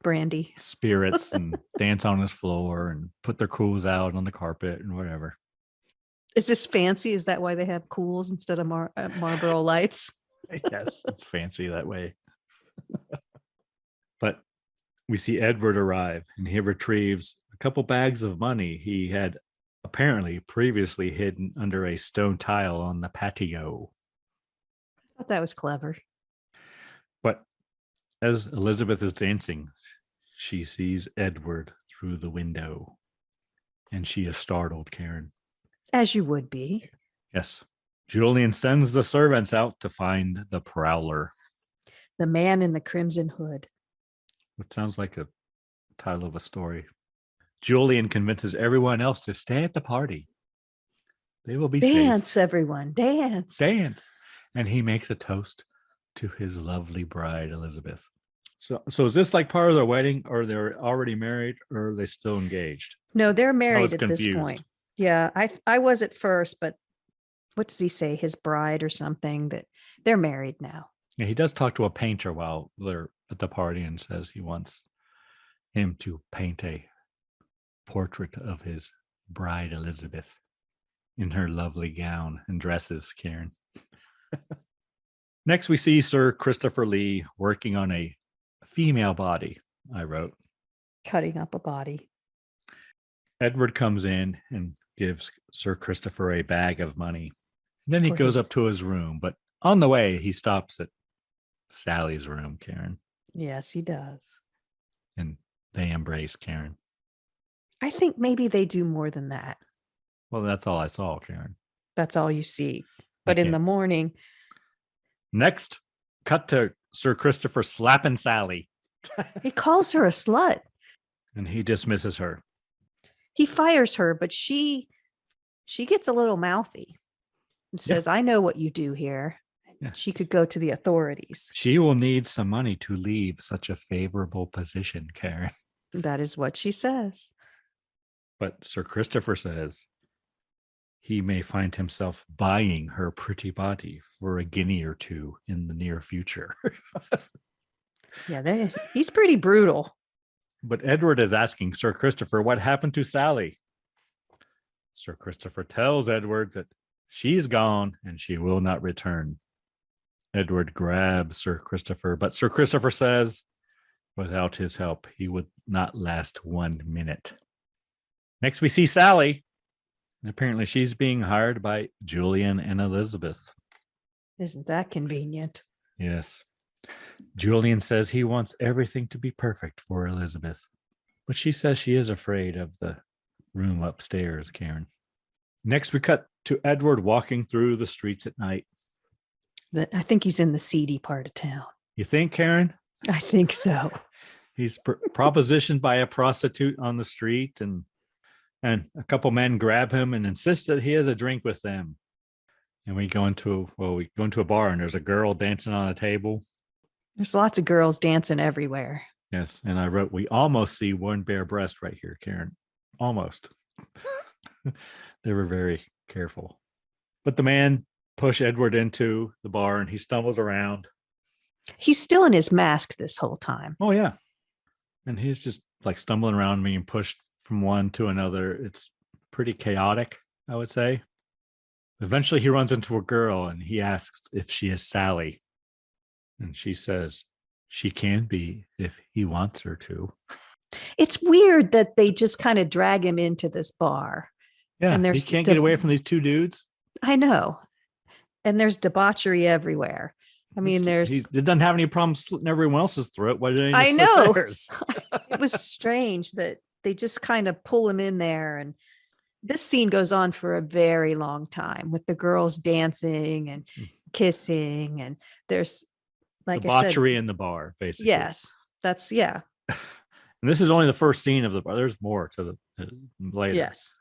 brandy spirits and dance on his floor and put their cools out on the carpet and whatever. Is this fancy? Is that why they have cools instead of Marlboro lights? Yes, it's fancy that way. But we see Edward arrive, and he retrieves a couple bags of money he had apparently previously hidden under a stone tile on the patio. I thought that was clever. But as Elizabeth is dancing, she sees Edward through the window, and she is startled, Karen. As you would be. Yes. Julian sends the servants out to find the prowler. The man in the crimson hood. It sounds like a title of a story. Julian convinces everyone else to stay at the party. They will be safe. Dance, everyone. Dance. Dance. And he makes a toast to his lovely bride, Elizabeth. So is this like part of their wedding, or they're already married, or are they still engaged? No, they're married at confused. This point. Yeah, I was at first, but what does he say? His bride or something, that they're married now. Yeah, he does talk to a painter while they're at the party and says he wants him to paint a portrait of his bride, Elizabeth, in her lovely gown and dresses, Karen. Next, we see Sir Christopher Lee working on a female body, I wrote. Cutting up a body. Edward comes in and gives Sir Christopher a bag of money. And then he goes up to his room, but on the way, he stops at Sally's room, Karen. Yes, he does. And they embrace, Karen. I think maybe they do more than that. Well, that's all I saw, Karen. That's all you see. But in the morning. Next, cut to Sir Christopher slapping Sally. He calls her a slut. And he dismisses her. He fires her, but she gets a little mouthy and says, I know what you do here. Yeah. She could go to the authorities. She will need some money to leave such a favorable position, Karen. That is what she says. But Sir Christopher says he may find himself buying her pretty body for a guinea or two in the near future. Yeah, he's pretty brutal. But Edward is asking Sir Christopher what happened to Sally. Sir Christopher tells Edward that she's gone and she will not return. Edward grabs Sir Christopher, but Sir Christopher says without his help, he would not last 1 minute. Next, we see Sally. And apparently, she's being hired by Julian and Elizabeth. Isn't that convenient? Yes. Julian says he wants everything to be perfect for Elizabeth, but she says she is afraid of the room upstairs, Karen. Next, we cut to Edward walking through the streets at night. I think he's in the seedy part of town. You think, Karen? I think so. He's propositioned by a prostitute on the street, and a couple men grab him and insist that he has a drink with them. And we go into a bar, and there's a girl dancing on a table. There's lots of girls dancing everywhere. Yes, and I wrote, we almost see one bare breast right here, Karen. Almost. They were very careful. But the man pushed Edward into the bar, and he stumbles around. He's still in his mask this whole time. Oh, yeah. And he's just like stumbling around, being pushed from one to another. It's pretty chaotic, I would say. Eventually, he runs into a girl, and he asks if she is Sally. And she says she can be if he wants her to. It's weird that they just kind of drag him into this bar. Yeah, and he can't get away from these two dudes. I know. And there's debauchery everywhere. I mean, he doesn't have any problem slitting everyone else's throat. Why didn't he I slit know. theirs? It was strange that they just kind of pull him in there. And this scene goes on for a very long time with the girls dancing and kissing. And there's, like debauchery I said, in the bar, basically. Yes, that's, yeah. And this is only the first scene of the bar. There's more to the later. Yes.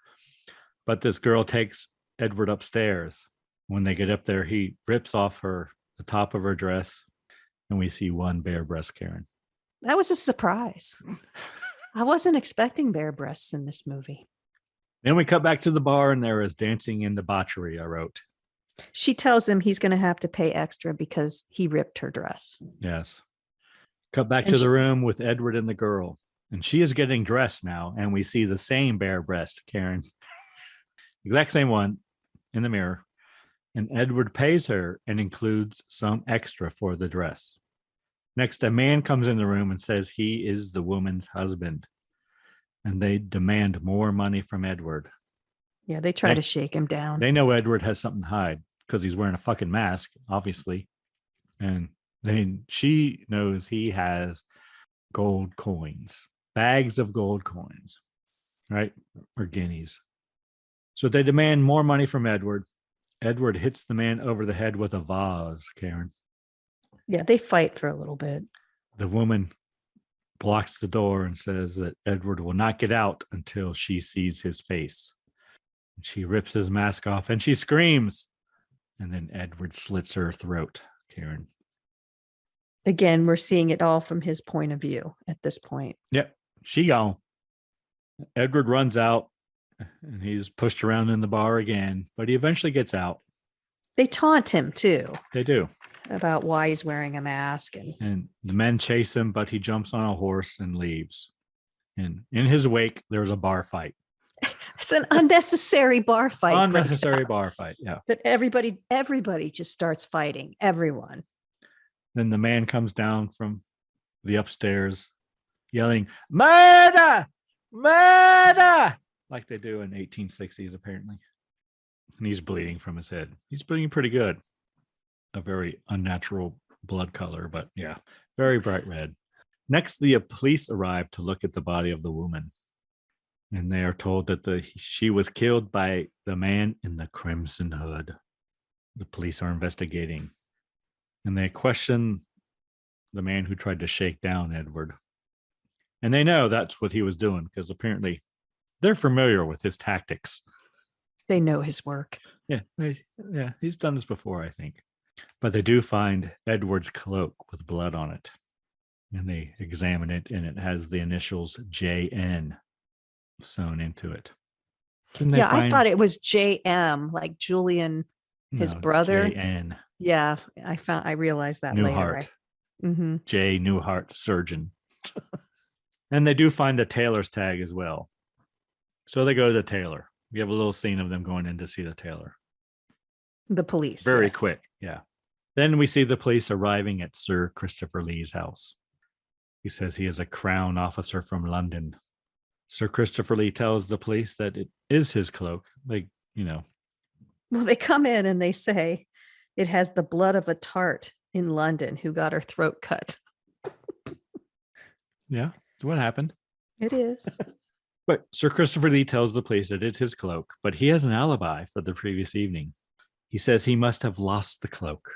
But this girl takes Edward upstairs. When they get up there, he rips off the top of her dress, and we see one bare breast, Karen. That was a surprise. I wasn't expecting bare breasts in this movie. Then we cut back to the bar, and there is dancing and debauchery, I wrote. She tells him he's going to have to pay extra because he ripped her dress. Yes. Cut back to the room with Edward and the girl. And she is getting dressed now, and we see the same bare breast, Karen. Exact same one in the mirror. And Edward pays her and includes some extra for the dress. Next, a man comes in the room and says he is the woman's husband. And they demand more money from Edward. Yeah, they try to shake him down. They know Edward has something to hide because he's wearing a fucking mask, obviously. And then she knows he has gold coins, bags of gold coins, right? Or guineas. So they demand more money from Edward. Edward hits the man over the head with a vase, Karen. Yeah, they fight for a little bit. The woman blocks the door and says that Edward will not get out until she sees his face. She rips his mask off and she screams. And then Edward slits her throat, Karen. Again, we're seeing it all from his point of view at this point. Yep, she gone. Edward runs out and he's pushed around in the bar again, but he eventually gets out. They taunt him too. They do. About why he's wearing a mask. And the men chase him, but he jumps on a horse and leaves. And in his wake, there's a bar fight. It's an unnecessary bar fight. Unnecessary bar fight, yeah. That everybody just starts fighting. Everyone. Then the man comes down from the upstairs yelling, "Murder! Murder!" like they do in 1860s, apparently. And he's bleeding from his head. He's bleeding pretty good. A very unnatural blood color, but yeah, very bright red. Next, the police arrive to look at the body of the woman. And they are told that she was killed by the man in the crimson hood. The police are investigating. And they question the man who tried to shake down Edward. And they know that's what he was doing, because apparently they're familiar with his tactics. They know his work. Yeah, he's done this before, I think. But they do find Edward's cloak with blood on it. And they examine it, and it has the initials JN sewn into it. I thought it was JM, like Julian, his brother. JN. Yeah, I realized that Neuhardt. later. J. Neuhardt, surgeon. And they do find the tailor's tag as well. So they go to the tailor. We have a little scene of them going in to see the tailor. The police. Very quick, yeah. Then we see the police arriving at Sir Christopher Lee's house. He says he is a Crown officer from London. Sir Christopher Lee tells the police that it is his cloak. Like, Well, they come in and they say it has the blood of a tart in London who got her throat cut. Yeah, that's what happened. It is. But Sir Christopher Lee tells the police that it's his cloak, but he has an alibi for the previous evening. He says he must have lost the cloak.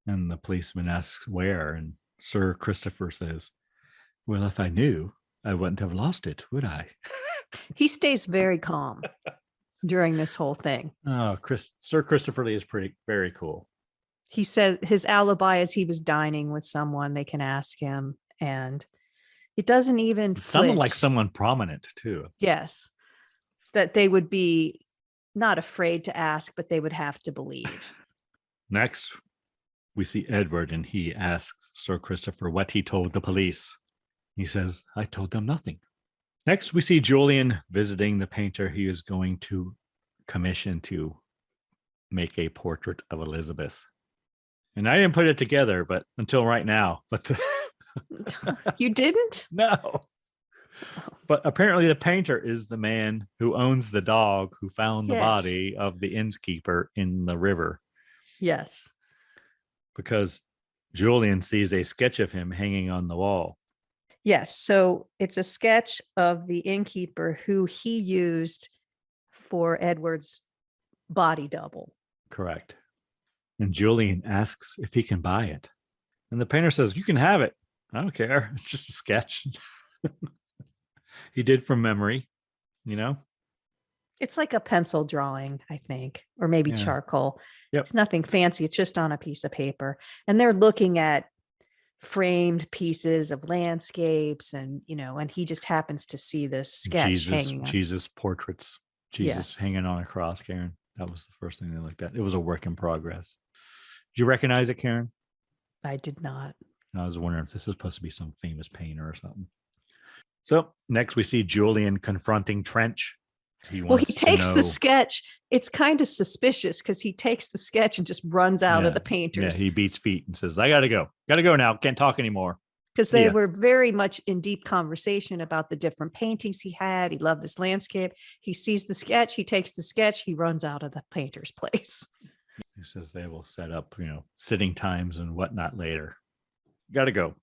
And the policeman asks where, and Sir Christopher says, well, if I knew, I wouldn't have lost it, would I? He stays very calm during this whole thing. Oh, Sir Christopher Lee is very cool. He says his alibi is he was dining with someone. They can ask him, and it doesn't even sounded like someone prominent too. Yes, that they would be not afraid to ask, but they would have to believe. Next, we see Edward, and he asks Sir Christopher what he told the police. He says, I told them nothing. Next, we see Julian visiting the painter he is going to commission to make a portrait of Elizabeth. And I didn't put it together, but until right now. But You didn't? No. But apparently the painter is the man who owns the dog who found the body of the innkeeper in the river. Yes. Because Julian sees a sketch of him hanging on the wall. Yes. So it's a sketch of the innkeeper who he used for Edward's body double. Correct. And Julian asks if he can buy it. And the painter says, you can have it. I don't care. It's just a sketch. He did from memory, It's like a pencil drawing, I think, or maybe charcoal. Yep. It's nothing fancy. It's just on a piece of paper. And they're looking at framed pieces of landscapes and he just happens to see this sketch hanging on. Jesus portraits. Jesus hanging on a cross, Karen. That was the first thing they looked at. It was a work in progress. Did you recognize it, Karen? I did not. I was wondering if this was supposed to be some famous painter or something. So next we see Julian confronting Trench. He takes the sketch. It's kind of suspicious because he takes the sketch and just runs out of the painters. Yeah, he beats feet and says, I got to go. Got to go now. Can't talk anymore. Because they were very much in deep conversation about the different paintings he had. He loved this landscape. He sees the sketch. He takes the sketch. He runs out of the painter's place. He says they will set up, sitting times and whatnot later. Got to go.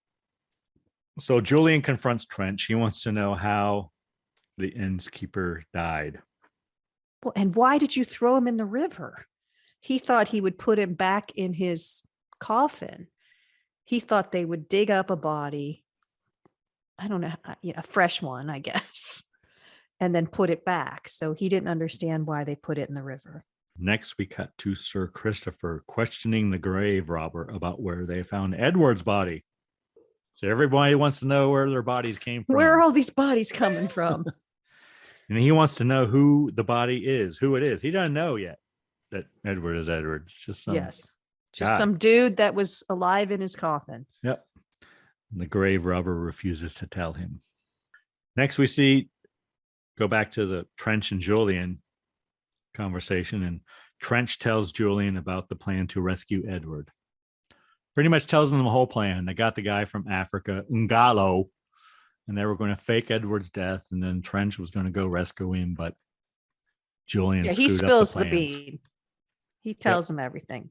So Julian confronts Trench. He wants to know how the innkeeper died. Well, and why did you throw him in the river? He thought he would put him back in his coffin. He thought they would dig up a body. I don't know, a fresh one, I guess, and then put it back. So he didn't understand why they put it in the river. Next, we cut to Sir Christopher questioning the grave robber about where they found Edward's body. So everybody wants to know where their bodies came from. Where are all these bodies coming from? And he wants to know who the body is, who it is. He doesn't know yet that Edward is Edward. It's just some dude that was alive in his coffin. Yep. And the grave robber refuses to tell him. Next, we go back to the Trench and Julian conversation, and Trench tells Julian about the plan to rescue Edward. Pretty much tells them the whole plan. They got the guy from Africa, Ngalo, and they were going to fake Edward's death, and then Trench was going to go rescue him, but Julian he spills the bean. He tells him everything.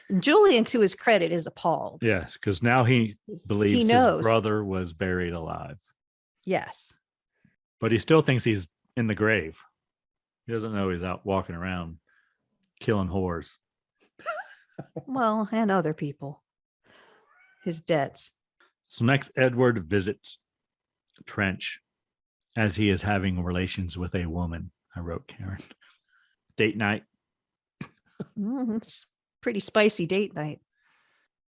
And Julian, to his credit, is appalled. Yes, because now he believes his brother was buried alive. Yes. But he still thinks he's in the grave. He doesn't know he's out walking around killing whores. Well, and other people. His debts. So next, Edward visits Trench, as he is having relations with a woman, I wrote, Karen. Date night. It's pretty spicy date night.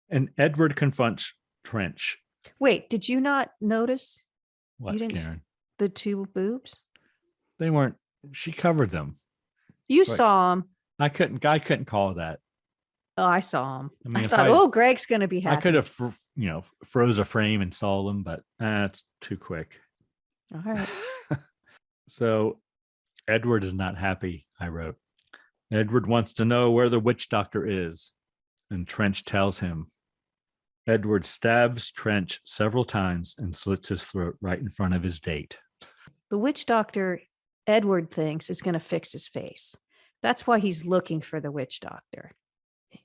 And Edward confronts Trench. Wait, did you not notice What, You didn't Karen? the two boobs? They weren't. She covered them. You Right. saw them. I couldn't call that. Oh, I saw them. I mean, I if thought, I- oh, Greg's going to be happy. I could have, froze a frame and saw them, but that's too quick. All right. So Edward is not happy, I wrote. Edward wants to know where the witch doctor is, and Trench tells him. Edward stabs Trench several times and slits his throat right in front of his date. The witch doctor, Edward thinks, is going to fix his face. That's why he's looking for the witch doctor,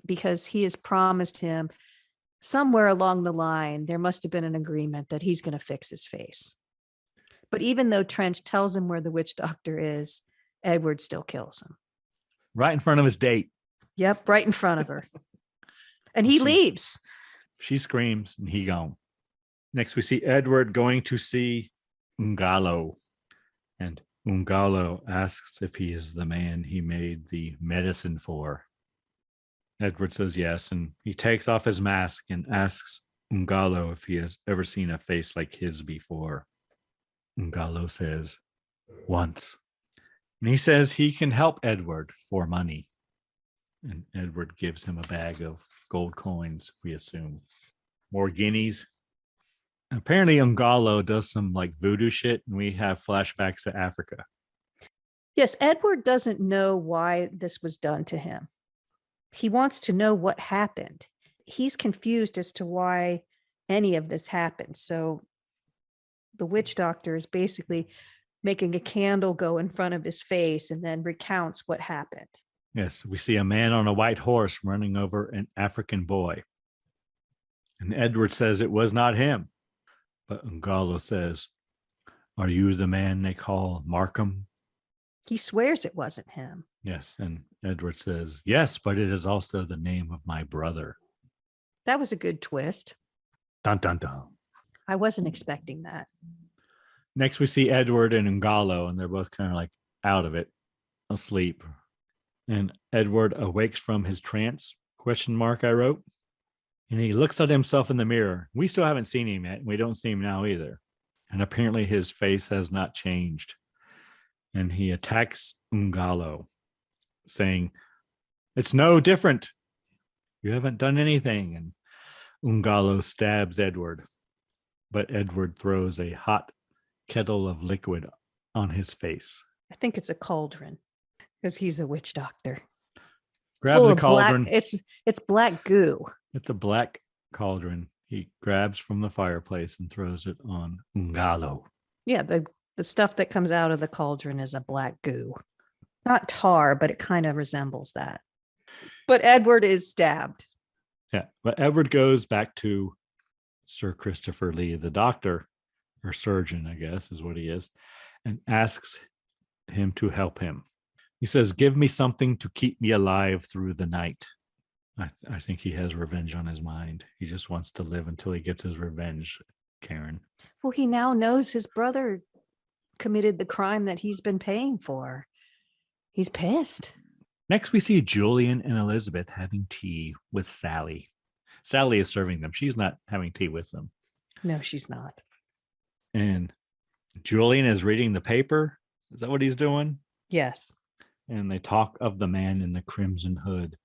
because he has promised him somewhere along the line, there must have been an agreement that he's going to fix his face. But even though Trench tells him where the witch doctor is, Edward still kills him. Right in front of his date. Yep, right in front of her. And he leaves. She screams and he gone. Next, we see Edward going to see Ungalo. And Ungalo asks if he is the man he made the medicine for. Edward says yes, and he takes off his mask and asks Ungalo if he has ever seen a face like his before. Ungalo says, once. And he says he can help Edward for money. And Edward gives him a bag of gold coins, we assume. More guineas. Apparently Ungalo does some like voodoo shit, and we have flashbacks to Africa. Yes, Edward doesn't know why this was done to him. He wants to know what happened. He's confused as to why any of this happened. So the witch doctor is basically making a candle go in front of his face and then recounts what happened. Yes, we see a man on a white horse running over an African boy. And Edward says it was not him. But Ungalo says, are you the man they call Markham? He swears it wasn't him. Yes, and Edward says, yes, but it is also the name of my brother. That was a good twist. Dun, dun, dun. I wasn't expecting that. Next, we see Edward and Ungalo, and they're both kind of like out of it, asleep. And Edward awakes from his trance, ? I wrote. And he looks at himself in the mirror. We still haven't seen him yet. We don't see him now either. And apparently his face has not changed. And he attacks Ungalo, saying, it's no different. You haven't done anything. And Ungalo stabs Edward. But Edward throws a hot kettle of liquid on his face. I think it's a cauldron because he's a witch doctor. Grabs Full a of cauldron. It's black goo. It's a black cauldron. He grabs from the fireplace and throws it on Ungalo. Yeah, the stuff that comes out of the cauldron is a black goo. Not tar, but it kind of resembles that. But Edward is stabbed. Yeah, but Edward goes back to Sir Christopher Lee, the doctor, or surgeon, I guess is what he is, and asks him to help him. He says, give me something to keep me alive through the night. I think he has revenge on his mind. He just wants to live until he gets his revenge, Karen. Well, he now knows his brother committed the crime that he's been paying for. He's pissed. Next, we see Julian and Elizabeth having tea with Sally. Sally is serving them. She's not having tea with them. No, she's not. And Julian is reading the paper. Is that what he's doing? Yes. And they talk of the man in the crimson hood.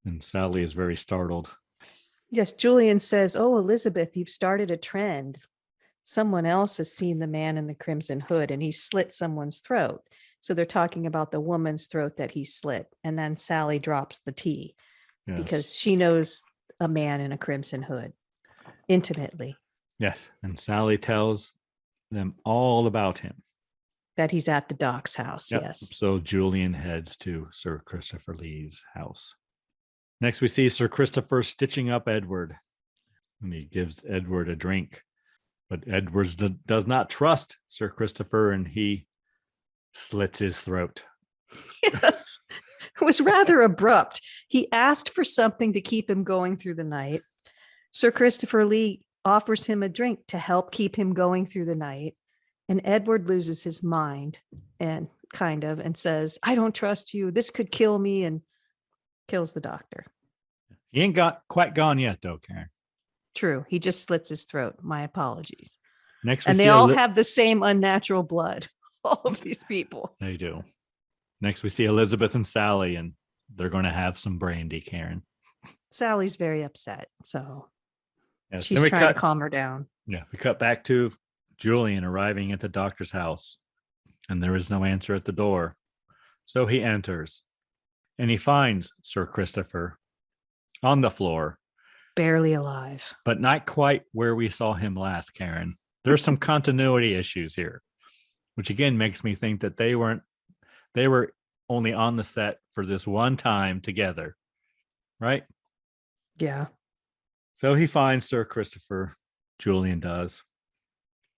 And Sally is very startled. Yes, Julian says, oh, Elizabeth, you've started a trend. Someone else has seen the man in the crimson hood and he slit someone's throat. So they're talking about the woman's throat that he slit. And then Sally drops the tea because she knows a man in a crimson hood intimately. Yes. And Sally tells them all about him. That he's at the doc's house. Yep. Yes. So Julian heads to Sir Christopher Lee's house. Next, we see Sir Christopher stitching up Edward. And he gives Edward a drink. But Edward does not trust Sir Christopher, and he slits his throat. Yes. It was rather abrupt. He asked for something to keep him going through the night. Sir Christopher Lee offers him a drink to help keep him going through the night. And Edward loses his mind and says, I don't trust you. This could kill me, and kills the doctor. He ain't quite gone yet, though, Karen. True. He just slits his throat. My apologies. Next, and they all have the same unnatural blood. All of these people. They do. Next, we see Elizabeth and Sally, and they're going to have some brandy, Karen. Sally's very upset, so yes, she's trying to calm her down. Yeah, we cut back to Julian arriving at the doctor's house, and there is no answer at the door. So he enters, and he finds Sir Christopher on the floor. Barely alive. But not quite where we saw him last, Karen. There's some continuity issues here, which again makes me think that they were only on the set for this one time together, right? Yeah. So he finds Sir Christopher. Julian does.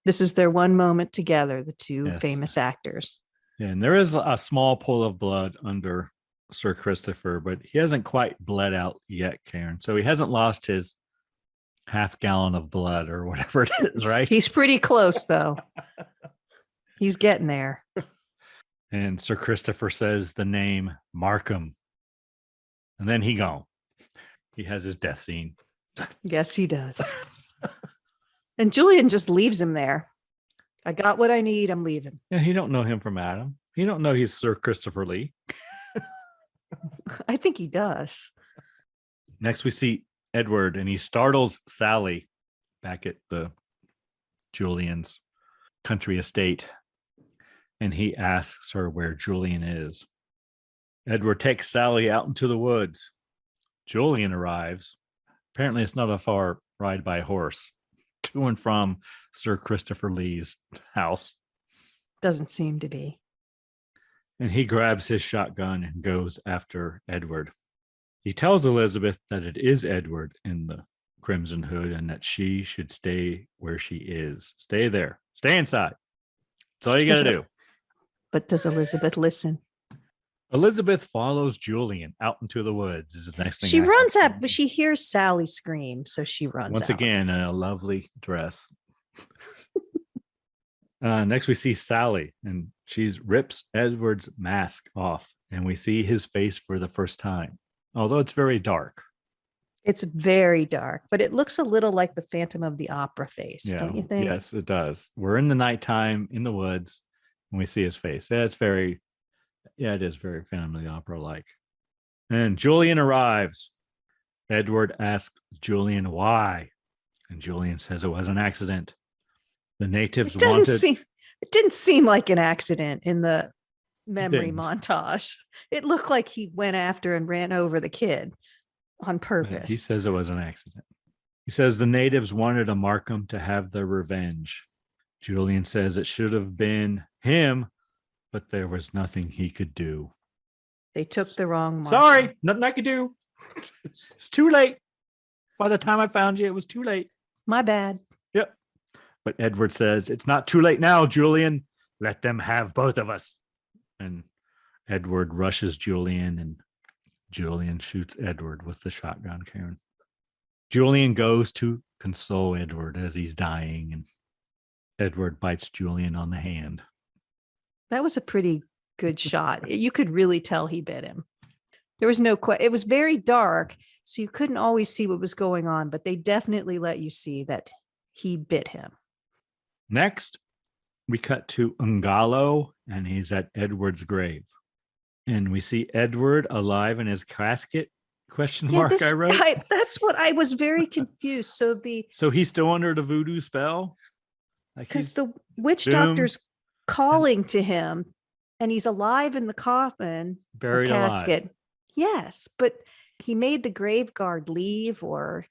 This is their one moment together, the two famous actors. Yeah, and there is a small pool of blood under Sir Christopher, but he hasn't quite bled out yet, Karen. So he hasn't lost his half gallon of blood or whatever it is, right? He's pretty close, though. He's getting there. And Sir Christopher says the name Markham. And then he gone. He has his death scene. Yes, he does. And Julian just leaves him there. I got what I need. I'm leaving. Yeah, he don't know him from Adam. He don't know he's Sir Christopher Lee. I think he does. Next, we see Edward, and he startles Sally back at the Julian's country estate. And he asks her where Julian is. Edward takes Sally out into the woods. Julian arrives. Apparently, it's not a far ride by horse to and from Sir Christopher Lee's house. Doesn't seem to be. And he grabs his shotgun and goes after Edward. He tells Elizabeth that it is Edward in the Crimson Hood and that she should stay where she is. Stay there. Stay inside. That's all you got to do. But does Elizabeth listen? Elizabeth follows Julian out into the woods. Is the next thing she runs up, but she hears Sally scream, so she runs once out. Again in a lovely dress. Next, we see Sally, and she rips Edward's mask off, and we see his face for the first time. Although it's very dark. It's very dark, but it looks a little like the Phantom of the Opera face, don't you think? Yes, it does. We're in the nighttime in the woods, and we see his face. It is very Phantom of the Opera like. And Julian arrives. Edward asks Julian why, and Julian says it was an accident. The natives it didn't seem like an accident in the memory montage. It looked like he went after and ran over the kid on purpose. He says it was an accident. He says the natives wanted a Markham to have their revenge. Julian says it should have been him, but there was nothing he could do. They took the wrong Markham. Sorry, nothing I could do. It's too late. By the time I found you, it was too late. My bad. Yep. But Edward says, it's not too late now, Julian. Let them have both of us. And Edward rushes Julian, and Julian shoots Edward with the shotgun, Karen. Julian goes to console Edward as he's dying, and Edward bites Julian on the hand. That was a pretty good shot. You could really tell he bit him. There was no question. It was very dark, so you couldn't always see what was going on, but they definitely let you see that he bit him. Next, we cut to Ungalo, and he's at Edward's grave. And we see Edward alive in his casket, question mark, I wrote. That's what I was very confused. So he's still under the voodoo spell? Because the witch doctor's calling to him, and he's alive in the coffin. Buried casket. Alive. Yes, but he made the grave guard leave, or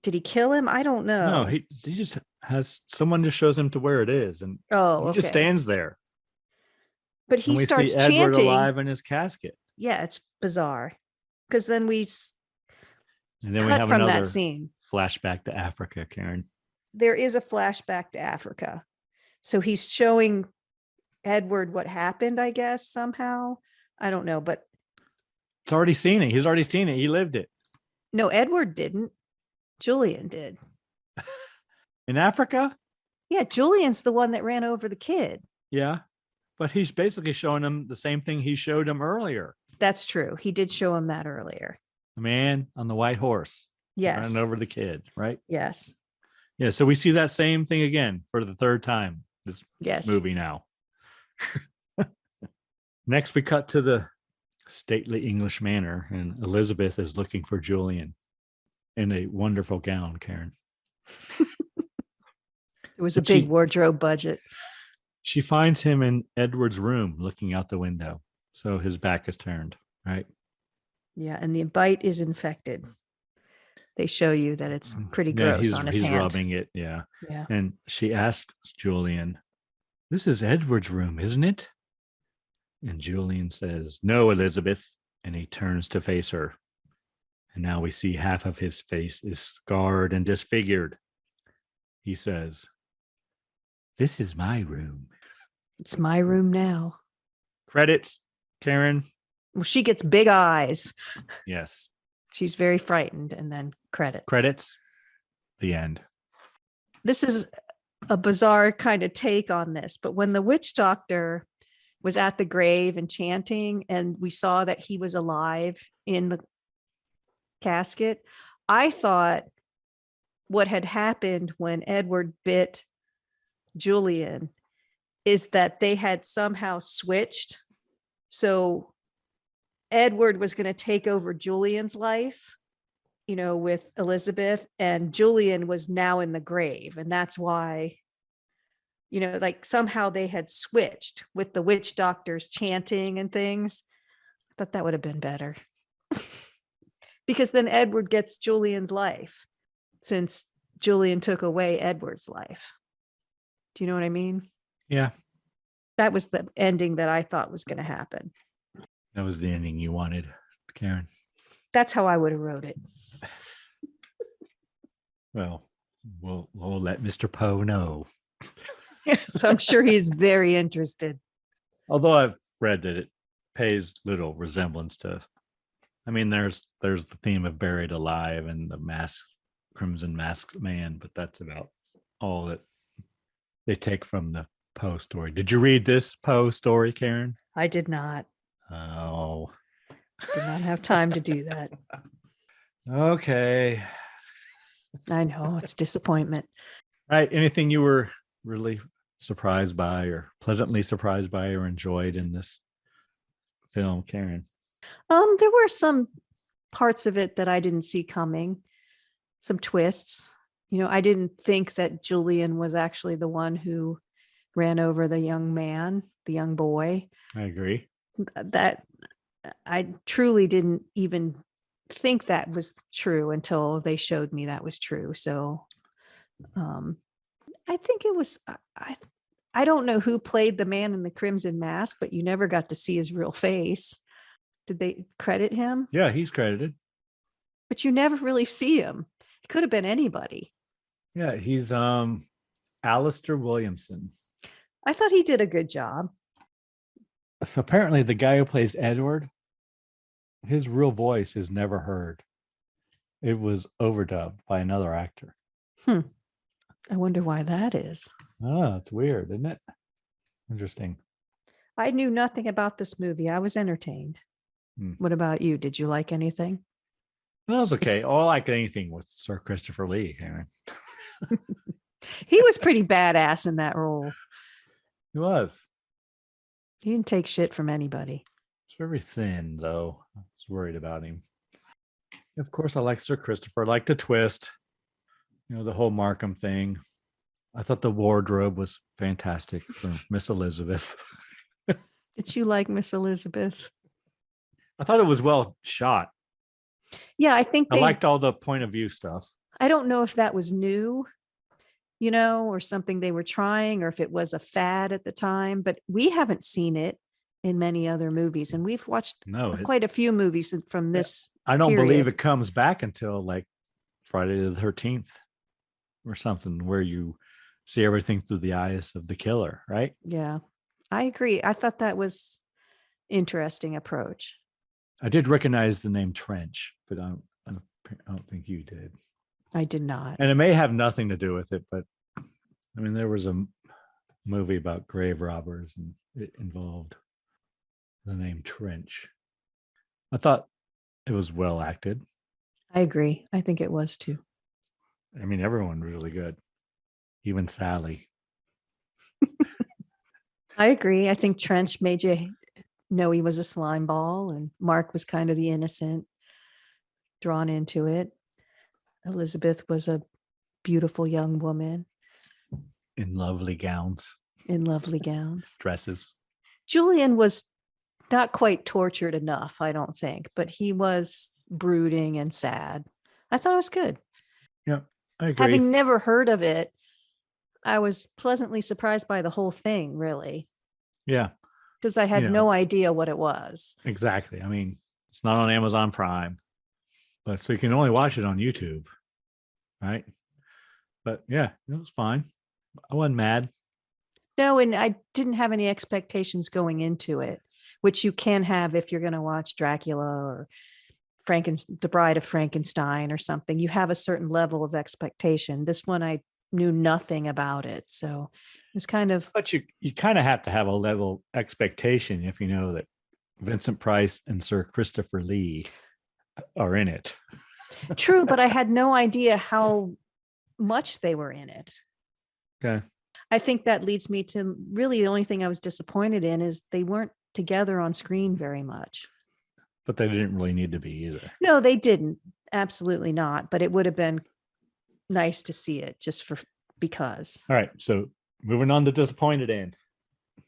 did he kill him? I don't know. No, he just has someone just shows him to where it is, and he just stands there. But he starts see chanting. Edward alive in his casket. Yeah, it's bizarre. Because then we have from another that scene. Flashback to Africa, Karen. There is a flashback to Africa. So he's showing Edward what happened, I guess, somehow. I don't know, but it's already seen it. He's already seen it. He lived it. No, Edward didn't. Julian did. In Africa? Yeah, Julian's the one that ran over the kid. Yeah. But he's basically showing him the same thing he showed him earlier. That's true. He did show him that earlier. The man on the white horse. Yes. Running over the kid, right? Yes. Yeah. So we see that same thing again for the third time this Yes. movie now. Next, we cut to the stately English manor, and Elizabeth is looking for Julian in a wonderful gown, Karen. There was a big wardrobe budget. She finds him in Edward's room looking out the window. So his back is turned, right? Yeah, and the bite is infected. They show you that it's pretty gross on his hand. He's rubbing it, yeah. And she asks Julian, "This is Edward's room, isn't it?" And Julian says, "No, Elizabeth." And he turns to face her. And now we see half of his face is scarred and disfigured. He says, "This is my room." It's my room now. Credits, Karen. Well, she gets big eyes. Yes. She's very frightened, and then credits. Credits. The end. This is a bizarre kind of take on this, but when the witch doctor was at the grave and chanting, and we saw that he was alive in the casket, I thought what had happened when Edward bit Julian is that they had somehow switched. So Edward was going to take over Julian's life, with Elizabeth, and Julian was now in the grave. And that's why, like somehow they had switched with the witch doctors chanting and things. I thought that would have been better. Because then Edward gets Julian's life, since Julian took away Edward's life. Do you know what I mean? Yeah. That was the ending that I thought was going to happen. That was the ending you wanted, Karen. That's how I would have wrote it. Well, we'll let Mr. Poe know. Yes, I'm sure he's very interested. Although I've read that it pays little resemblance to, there's the theme of Buried Alive and the Crimson Masked Man, but that's about all that they take from the Poe story. Did you read this Poe story, Karen? I did not. Oh. Did not have time to do that. Okay. I know, it's disappointment. All right. Anything you were really surprised by or pleasantly surprised by or enjoyed in this film, Karen? There were some parts of it that I didn't see coming. Some twists. I didn't think that Julian was actually the one who ran over the young man, the young boy. I agree. That I truly didn't even think that was true until they showed me that was true. So I think it was, I don't know who played the man in the crimson mask, but you never got to see his real face. Did they credit him? Yeah, he's credited. But you never really see him. It could have been anybody. Yeah, he's Alistair Williamson. I thought he did a good job. So apparently the guy who plays Edward, his real voice is never heard. It was overdubbed by another actor. I wonder why that is. Oh, it's weird, isn't it? Interesting. I knew nothing about this movie. I was entertained. What about you? Did you like anything? That was okay. I like anything with Sir Christopher Lee, Karen. He was pretty badass in that role. He was. He didn't take shit from anybody. He's very thin, though. I was worried about him. Of course, I like Sir Christopher. I like the twist. The whole Markham thing. I thought the wardrobe was fantastic for Miss Elizabeth. Did you like Miss Elizabeth? I thought it was well shot. Yeah, I think I liked all the point of view stuff. I don't know if that was new, or something they were trying, or if it was a fad at the time, but we haven't seen it in many other movies. And we've watched quite a few movies from this. I don't believe it comes back until like Friday the 13th or something, where you see everything through the eyes of the killer, right? Yeah, I agree. I thought that was interesting approach. I did recognize the name Trench, but I don't think you did. I did not. And it may have nothing to do with it, but I mean, there was a movie about grave robbers, and it involved the name Trench. I thought it was well acted. I agree. I think it was too. I mean, everyone was really good, even Sally. I agree. I think Trench made you know he was a slime ball, and Mark was kind of the innocent, drawn into it. Elizabeth was a beautiful young woman In lovely gowns, in lovely gowns. dresses. Julian was not quite tortured enough, I don't think, but he was brooding and sad. I thought it was good. Yeah, I agree. Having never heard of it, I was pleasantly surprised by the whole thing, really. Yeah. Because I had no idea what it was. Exactly. I mean, it's not on Amazon Prime, but so you can only watch it on YouTube, right? But yeah, it was fine. I wasn't mad. No, and I didn't have any expectations going into it, which you can have if you're going to watch Dracula or The Bride of Frankenstein or something. You have a certain level of expectation. This one, I knew nothing about it. So it was kind of... But you kind of have to have a level expectation if you know that Vincent Price and Sir Christopher Lee are in it. True, but I had no idea how much they were in it. Okay. I think that leads me to really the only thing I was disappointed in is they weren't together on screen very much. But they didn't really need to be either. No, they didn't. Absolutely not. But it would have been nice to see it just because. All right. So moving on to disappointed in.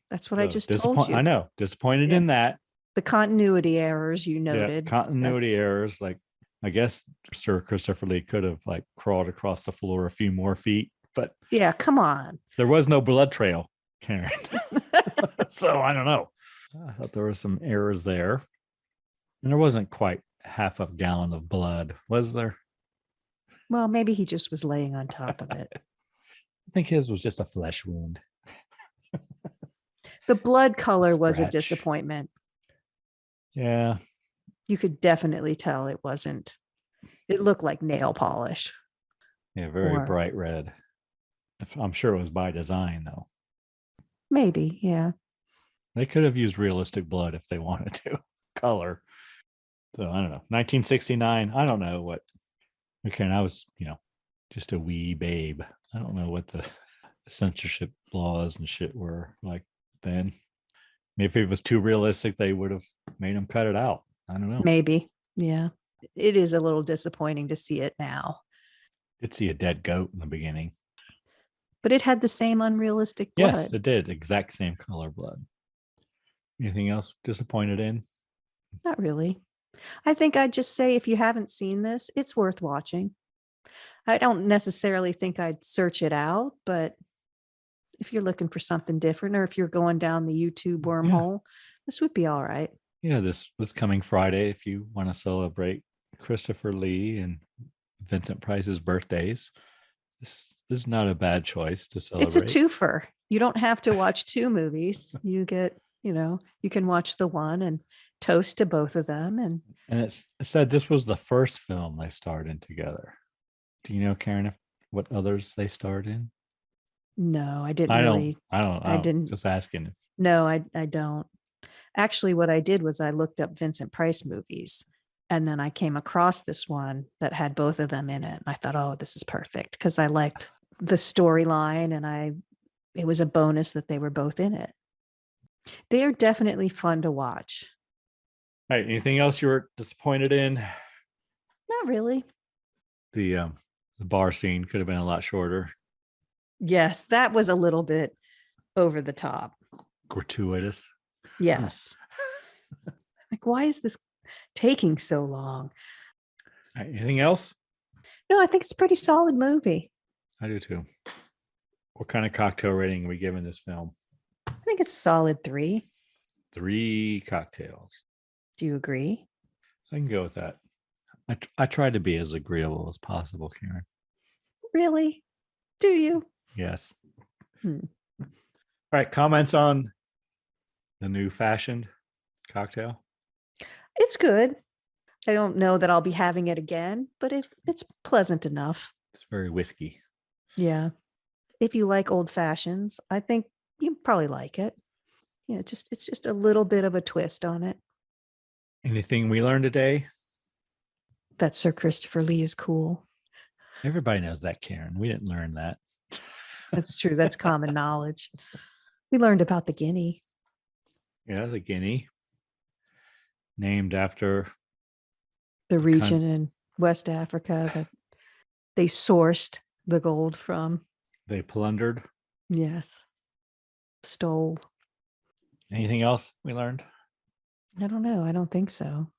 That's what I just told you. I know. Disappointed in that. The continuity errors you noted. Yeah, continuity errors. Like, I guess Sir Christopher Lee could have like crawled across the floor a few more feet. But yeah, come on. There was no blood trail, Karen. So I don't know. I thought there were some errors there. And there wasn't quite half a gallon of blood, was there? Well, maybe he just was laying on top of it. I think his was just a flesh wound. The blood color was a disappointment. Yeah. You could definitely tell it wasn't. It looked like nail polish. Yeah, very bright red. I'm sure it was by design, though. Maybe, yeah. They could have used realistic blood if they wanted to. Color. So I don't know. 1969. I don't know what. Okay, and I was, just a wee babe. I don't know what the censorship laws and shit were like then. Maybe if it was too realistic, they would have made them cut it out. I don't know. Maybe. Yeah. It is a little disappointing to see it now. Did see a dead goat in the beginning. But it had the same unrealistic blood. Yes, it did. Exact same color blood. Anything else disappointed in? Not really. I think I'd just say if you haven't seen this, it's worth watching. I don't necessarily think I'd search it out, but if you're looking for something different or if you're going down the YouTube wormhole, this would be all right. Yeah, this coming Friday, if you want to celebrate Christopher Lee and Vincent Price's birthdays, this is not a bad choice to celebrate. It's a twofer. You don't have to watch two movies. You get, you can watch the one and toast to both of them. And it said this was the first film they starred in together. Do you know, Karen, what others they starred in? No, I didn't I didn't. Just asking. No, I don't. Actually, what I did was I looked up Vincent Price movies, and then I came across this one that had both of them in it. And I thought, oh, this is perfect because I liked the storyline, and it was a bonus that they were both in it. They are definitely fun to watch. All right. Anything else you were disappointed in? Not really. The bar scene could have been a lot shorter. Yes, that was a little bit over the top. Gratuitous. Yes. Like, why is this taking so long? All right, anything else? No, I think it's a pretty solid movie. I do too. What kind of cocktail rating are we giving this film? I think it's solid 3. 3 cocktails. Do you agree? I can go with that. I try to be as agreeable as possible, Karen. Really? Do you? Yes. All right. Comments on the new fashioned cocktail? It's good. I don't know that I'll be having it again, but it's pleasant enough. It's very whiskey. Yeah. if you like old fashions, I think you probably like it. It's just a little bit of a twist on it. Anything we learned today? That Sir Christopher Lee is cool. Everybody knows that, Karen. We didn't learn that. That's true. That's common knowledge. We learned about the guinea. Yeah, the guinea. Named after the region in West Africa that they sourced the gold from. They plundered. Yes. Stole. Anything else we learned? I don't know. I don't think so.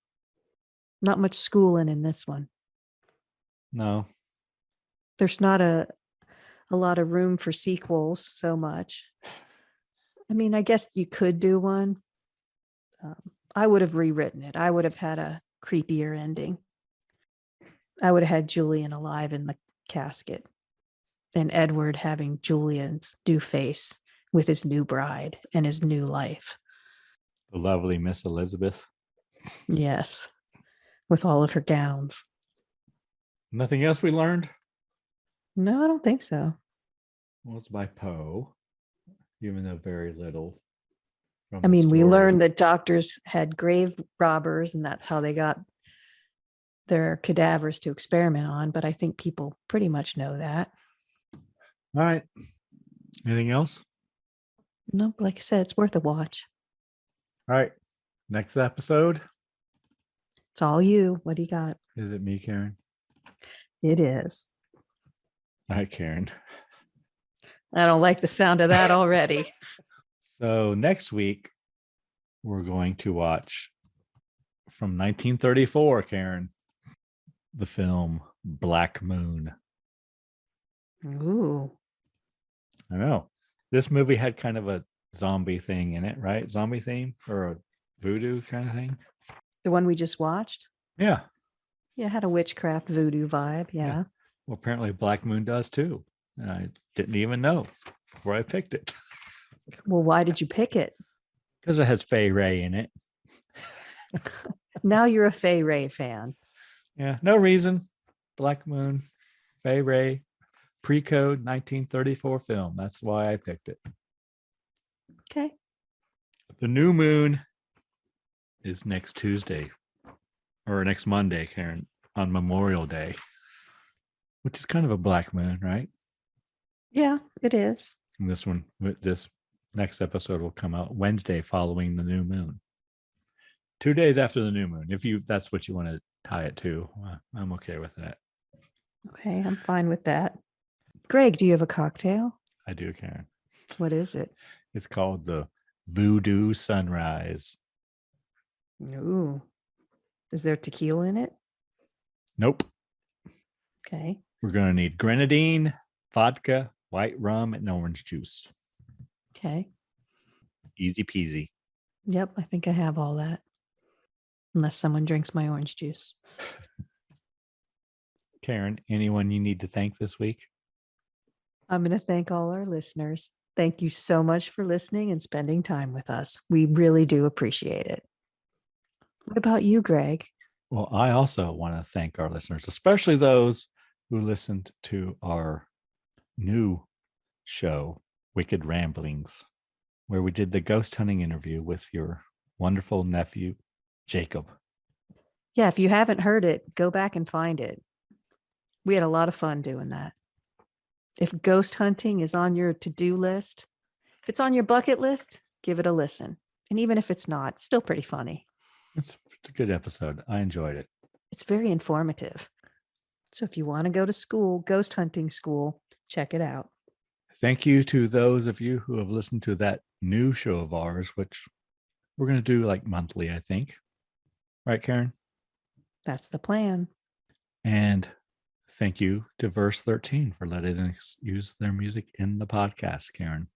Not much schooling in this one. No. There's not a lot of room for sequels so much. I mean, I guess you could do one. I would have rewritten it. I would have had a creepier ending. I would have had Julian alive in the casket and Edward having Julian's new face with his new bride and his new life. The lovely Miss Elizabeth. Yes, with all of her gowns. Nothing else we learned? No, I don't think so. Well, it's by Poe, even though very little. I mean, we learned that doctors had grave robbers, and that's how they got their cadavers to experiment on. But I think people pretty much know that. All right. Anything else? No, like I said, it's worth a watch. All right. Next episode. It's all you. What do you got? Is it me, Karen? It is. All right, Karen. I don't like the sound of that already. So next week, we're going to watch from 1934, Karen, the film Black Moon. Ooh. I know. This movie had kind of a zombie thing in it, right? Zombie theme or a voodoo kind of thing. The one we just watched? Yeah. Yeah, it had a witchcraft voodoo vibe. Yeah. Well, apparently Black Moon does too. And I didn't even know before I picked it. Well, why did you pick it? Because it has Fay Ray in it. Now you're a Fay Ray fan. Yeah, no reason. Black Moon, Fay Ray, pre-code 1934 film. That's why I picked it. Okay. The new moon is next Tuesday or next Monday, Karen, on Memorial Day, which is kind of a black moon, right? Yeah, it is. And this next episode will come out Wednesday following the new moon. 2 days after the new moon. If that's what you want to tie it to, I'm okay with that. Okay, I'm fine with that. Greg, do you have a cocktail? I do, Karen. What is it? It's called the Voodoo Sunrise. Ooh. Is there tequila in it? Nope. Okay. We're going to need grenadine, vodka, white rum, and orange juice. Okay. Easy peasy. Yep, I think I have all that. Unless someone drinks my orange juice. Karen, anyone you need to thank this week? I'm going to thank all our listeners. Thank you so much for listening and spending time with us. We really do appreciate it. What about you, Greg? Well, I also want to thank our listeners, especially those who listened to our new show, Wicked Ramblings, where we did the ghost hunting interview with your wonderful nephew, Jacob. Yeah, if you haven't heard it, go back and find it. We had a lot of fun doing that. If ghost hunting is on your to-do list, if it's on your bucket list, give it a listen. And even if it's not, it's still pretty funny. It's a good episode. I enjoyed it. It's very informative. So if you want to go to school, ghost hunting school, check it out. Thank you to those of you who have listened to that new show of ours, which we're going to do like monthly, I think. Right, Karen? That's the plan. And thank you to Verse 13 for letting us use their music in the podcast, Karen.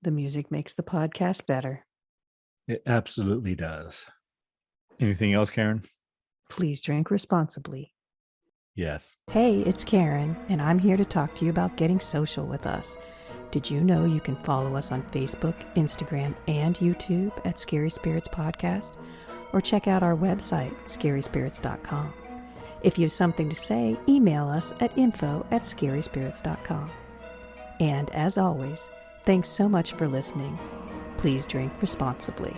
The music makes the podcast better. It absolutely does. Anything else, Karen? Please drink responsibly. Yes. Hey, it's Karen, and I'm here to talk to you about getting social with us. Did you know you can follow us on Facebook, Instagram, and YouTube at Scary Spirits Podcast? Or check out our website, scaryspirits.com. If you have something to say, email us at info@scaryspirits.com. And as always, thanks so much for listening. Please drink responsibly.